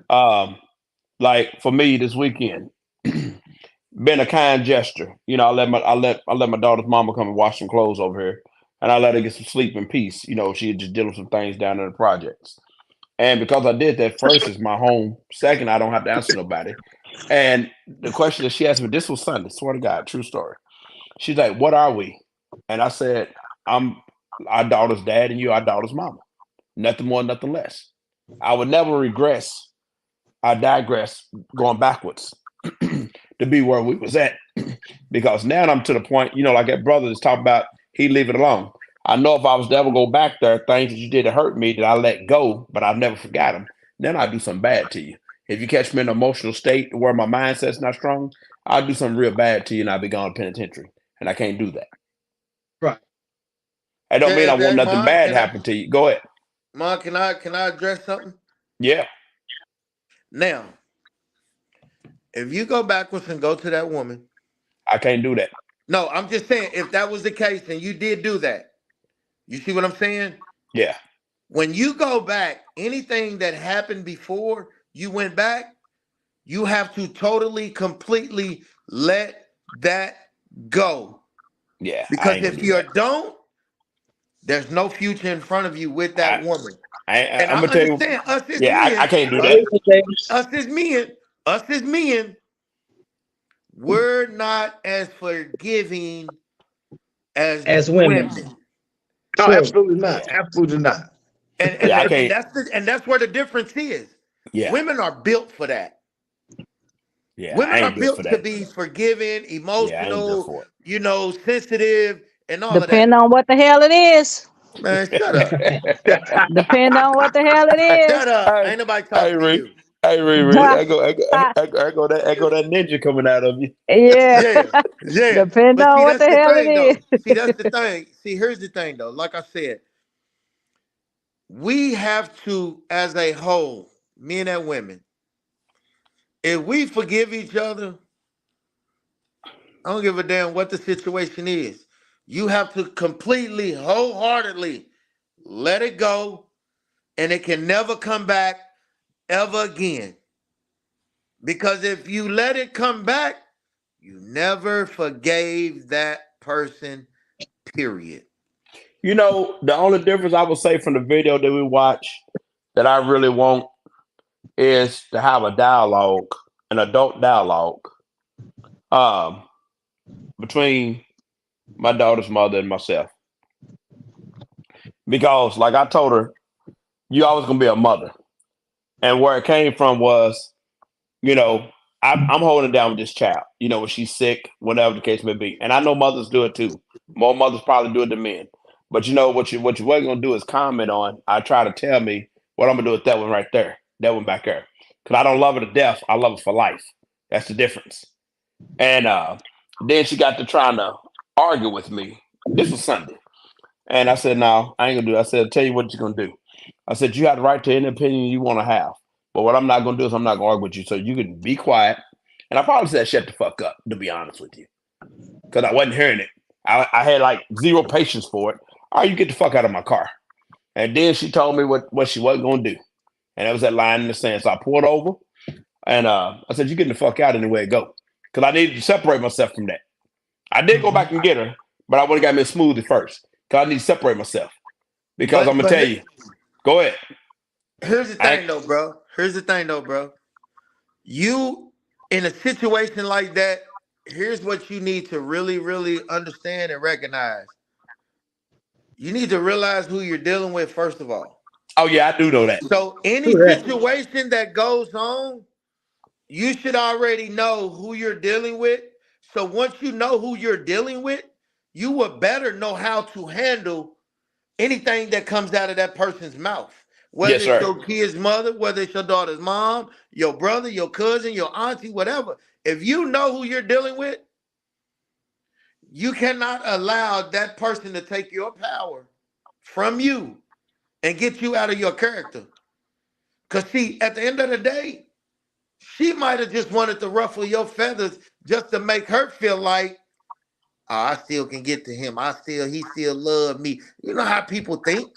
Like for me this weekend, been a kind gesture. You know, I let my daughter's mama come and wash some clothes over here, and I let her get some sleep in peace. You know, she had just dealing with some things down in the projects. And because I did that, first is my home. Second, I don't have to answer nobody. And the question that she asked me, this was Sunday, swear to God, true story. She's like, "What are we?" And I said, "I'm our daughter's dad and you our daughter's mama. Nothing more, nothing less. I would never regress or digress going backwards to be where we was at." Because now I'm to the point, you know, like that brother that's talking about, he leave it alone. I know if I was to ever go back there, things that you did to hurt me that I let go, but I've never forgot them, then I'd do something bad to you. If you catch me in an emotional state where my mindset's not strong, I'll do something real bad to you and I'll be gone to penitentiary. And I can't do that. Right. I don't mean I want nothing bad happen to you. Go ahead. Mom, can I address something? Yeah. Now, if you go backwards and go to that woman, I can't do that. No, I'm just saying, if that was the case and you did do that, you see what I'm saying? Yeah. When you go back, anything that happened before you went back, you have to totally, completely let that go. Yeah. Because if you don't, there's no future in front of you with that woman. And I'm I gonna tell you, understand us as yeah, men. I can't do that. Us as men, we're not as forgiving as women. No, absolutely not. Yeah. Absolutely not. And that's where the difference is. Yeah. Women are built for that. Yeah. Women are built to be forgiving, emotional, you know, sensitive, and all of that. Depend on what the hell it is. Man, shut up. Depend on what the hell it is. Shut up. Ain't nobody talking to you. Hey, Riri, I go that ninja coming out of you. Yeah. Yeah. Depend on what the hell it is. See, that's the thing. See, here's the thing, though. Like I said, we have to, as a whole, men and women, if we forgive each other, I don't give a damn what the situation is. You have to completely, wholeheartedly let it go, and it can never come back ever again. Because if you let it come back, you never forgave that person, period. You know, the only difference I would say from the video that we watch that I really want is to have a dialogue, an adult dialogue, between my daughter's mother and myself. Because, like I told her, you always gonna be a mother. And where it came from was, you know, I'm holding down with this child, you know, when she's sick, whatever the case may be. And I know mothers do it too. More mothers probably do it than men. But you know, what you wasn't gonna do is comment on. I try to tell me what I'm gonna do with that one right there, that one back there. Because I don't love her to death. I love her for life. That's the difference. And then she got to trying to argue with me. This was Sunday. And I said, no, I ain't gonna do that. I said, I'll tell you what you're gonna do. I said, you have the right to any opinion you want to have. But what I'm not gonna do is I'm not gonna argue with you. So you can be quiet. And I probably said, shut the fuck up, to be honest with you. Because I wasn't hearing it. I had like zero patience for it. All right, you get the fuck out of my car. And then she told me what she wasn't gonna do. And it was that line in the sand. So I pulled over and I said, you getting the fuck out anywhere to go. Because I needed to separate myself from that. I did go back and get her, but I would have got me a smoothie first. Because I need to separate myself. Because I'm going to tell you. Go ahead. Here's the thing, though, bro. You, in a situation like that, here's what you need to really, really understand and recognize. You need to realize who you're dealing with, first of all. Oh, yeah, I do know that. So any situation that goes on, you should already know who you're dealing with. So once you know who you're dealing with, you would better know how to handle anything that comes out of that person's mouth. Whether it's your kid's mother, whether it's your daughter's mom, your brother, your cousin, your auntie, whatever. If you know who you're dealing with, You cannot allow that person to take your power from you and get you out of your character. Because see, at the end of the day, she might have just wanted to ruffle your feathers just to make her feel like, oh, I still can get to him. He still love me. You know how people think?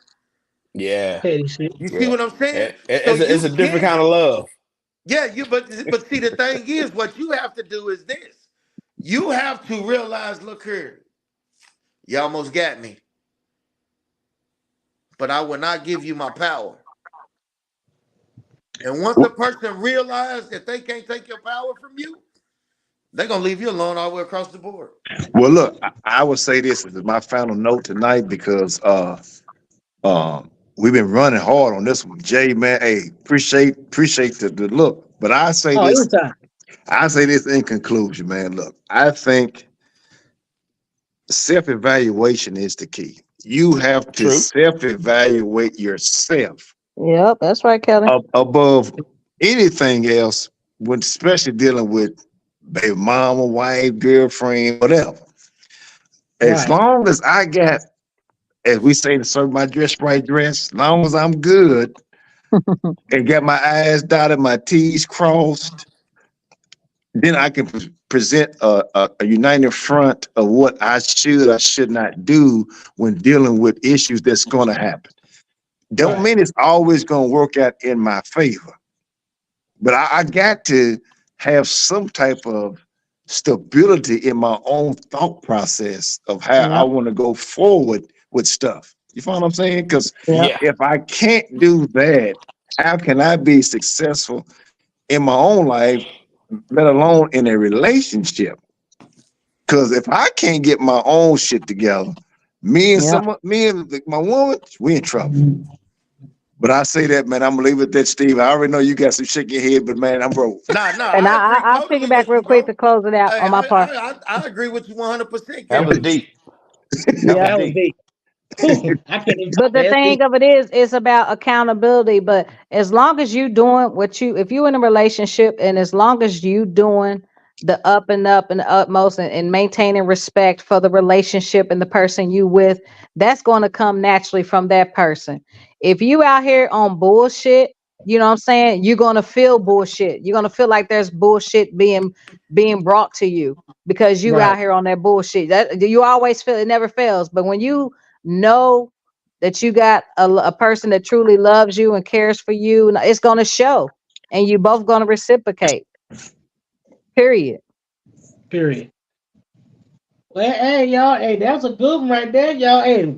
Yeah. Petty shit. You see what I'm saying? It's a different kind of love. Yeah, but see, the thing is, what you have to do is this. You have to realize, look here, you almost got me. But I will not give you my power. And once a person realizes that they can't take your power from you, they're going to leave you alone all the way across the board. Well, look, I would say this is my final note tonight because we've been running hard on this one. Jay, man, hey, appreciate the look. But I say this in conclusion, man. Look, I think self-evaluation is the key. You have to self-evaluate yourself. Yep, that's right, Kelly. Above anything else, when especially dealing with baby mama, wife, girlfriend, whatever. As long as I got, as we say, to serve my right dress, as long as I'm good and got my I's dotted, my T's crossed, then I can present a united front of what I should not do when dealing with issues that's going to happen. Don't mean it's always going to work out in my favor, but I got to have some type of stability in my own thought process of how I want to go forward with stuff. You follow what I'm saying? Because if I can't do that, how can I be successful in my own life, let alone in a relationship? Because if I can't get my own shit together, me and my woman, we in trouble. But I say that, man, I'm gonna leave it at that, Steve. I already know you got some shake your head, but man, I'm broke. And I'll piggyback real quick to close it out on my part. I agree with you 100%. That was deep. That was deep. But the thing of it is, it's about accountability. But as long as you doing if you in a relationship, and as long as you doing the up and the utmost and maintaining respect for the relationship and the person you with, that's going to come naturally from that person. If you out here on bullshit, you know what I'm saying, you're going to feel bullshit. You're going to feel like there's bullshit being brought to you because you out here on that bullshit. That you always feel, it never fails. But when you know that you got a person that truly loves you and cares for you, it's going to show, and you both going to reciprocate. Period. Well, hey, y'all. Hey, that's a good one right there, y'all. Hey,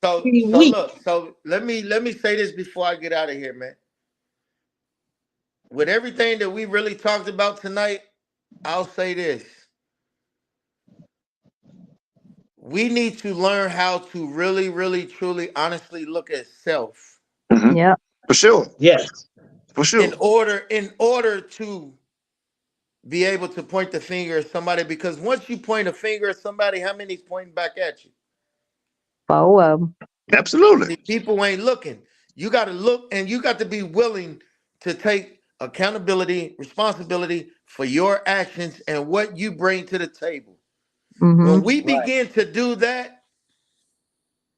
So let me say this before I get out of here, man. With everything that we really talked about tonight, I'll say this. We need to learn how to really, really, truly, honestly look at self. Mm-hmm. Yeah, for sure. Yes, for sure. In order to be able to point the finger at somebody, because once you point a finger at somebody, how many's pointing back at you? Absolutely. See, people ain't looking. You got to look, and you got to be willing to take accountability, responsibility for your actions and what you bring to the table. Mm-hmm. When we begin to do that,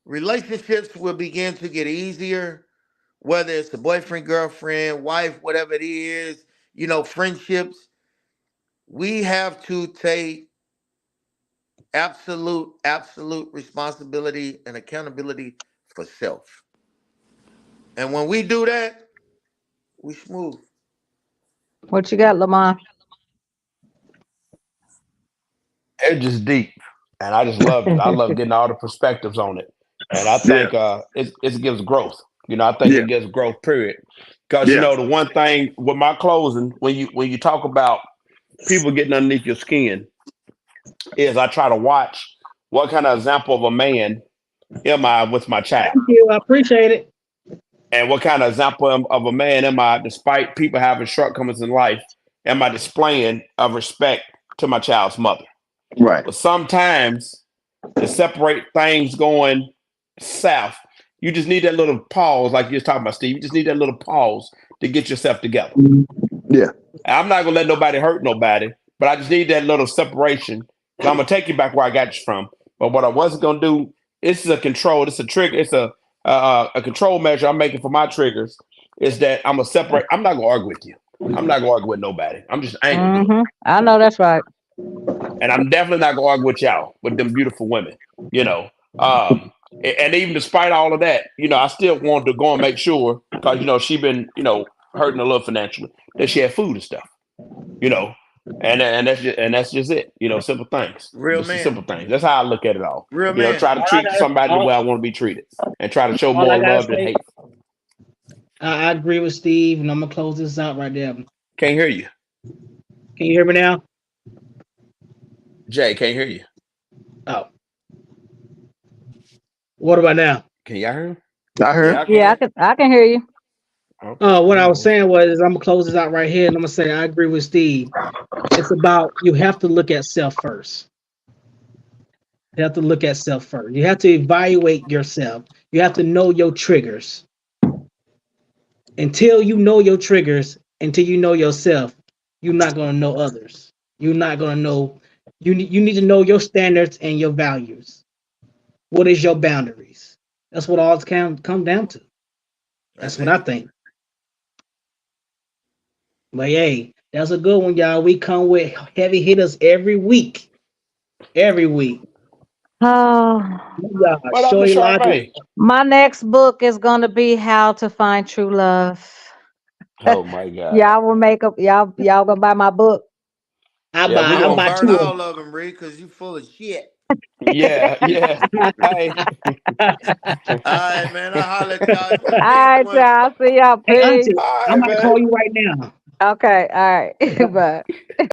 relationships will begin to get easier, whether it's a boyfriend, girlfriend, wife, whatever it is, friendships. We have to take absolute responsibility and accountability for self. And when we do that, we smooth. What you got, Lamont? It's just deep, and I just love it. I love getting all the perspectives on it, and I think it gives growth. I think it gives growth. Period. Because the one thing with my closing, when you talk about people getting underneath your skin, is I try to watch what kind of example of a man am I with my child. Thank you. I appreciate it. And what kind of example of a man am I, despite people having shortcomings in life, am I displaying of respect to my child's mother? Right. But sometimes to separate things going south, you just need that little pause, like you was talking about, Steve. You just need that little pause to get yourself together. Yeah. I'm not gonna let nobody hurt nobody, but I just need that little separation. So I'm gonna take you back where I got you from. But what I wasn't gonna do, this is a control, it's a trigger, it's a control measure I'm making for my triggers, is that I'm gonna separate. I'm not gonna argue with you. I'm not gonna argue with nobody. I'm just angry. I know that's right. And I'm definitely not gonna argue with y'all, with them beautiful women, you know. And even despite all of that, you know, I still wanted to go and make sure, because, you know, she been, you know, hurting a little financially, that she had food and stuff, you know. And that's just it, you know, simple things. Real just man. Simple things. That's how I look at it all. Real you know, man. try to treat somebody the way I want to be treated, and try to show more love than hate. I agree with Steve, and I'm gonna close this out right there. Can't hear you. Can you hear me now? Jay, can't hear you. Oh. What about now? Can y'all hear him? I heard. Yeah, I can hear you. What I was saying was, I'm gonna close this out right here, and I'm gonna say I agree with Steve. It's about, you have to look at self first. You have to look at self first. You have to evaluate yourself. You have to know your triggers. Until you know your triggers, until you know yourself, you're not gonna know others. You're not gonna know. You need to know your standards and your values. What is your boundaries? That's what all it's come down to. That's what I think. But hey, that's a good one, y'all. We come with heavy hitters every week. Every week. Oh, my next book is gonna be How to Find True Love. Oh my God! Y'all will make up. Y'all gonna buy my book? I buy burn all of them, Reed, because you full of shit. Yeah. Hey. All right, man. I'll holler at y'all. All right, y'all. See y'all. Hey, Peace. Auntie, I'm gonna call you right now. Okay. All right. Bye.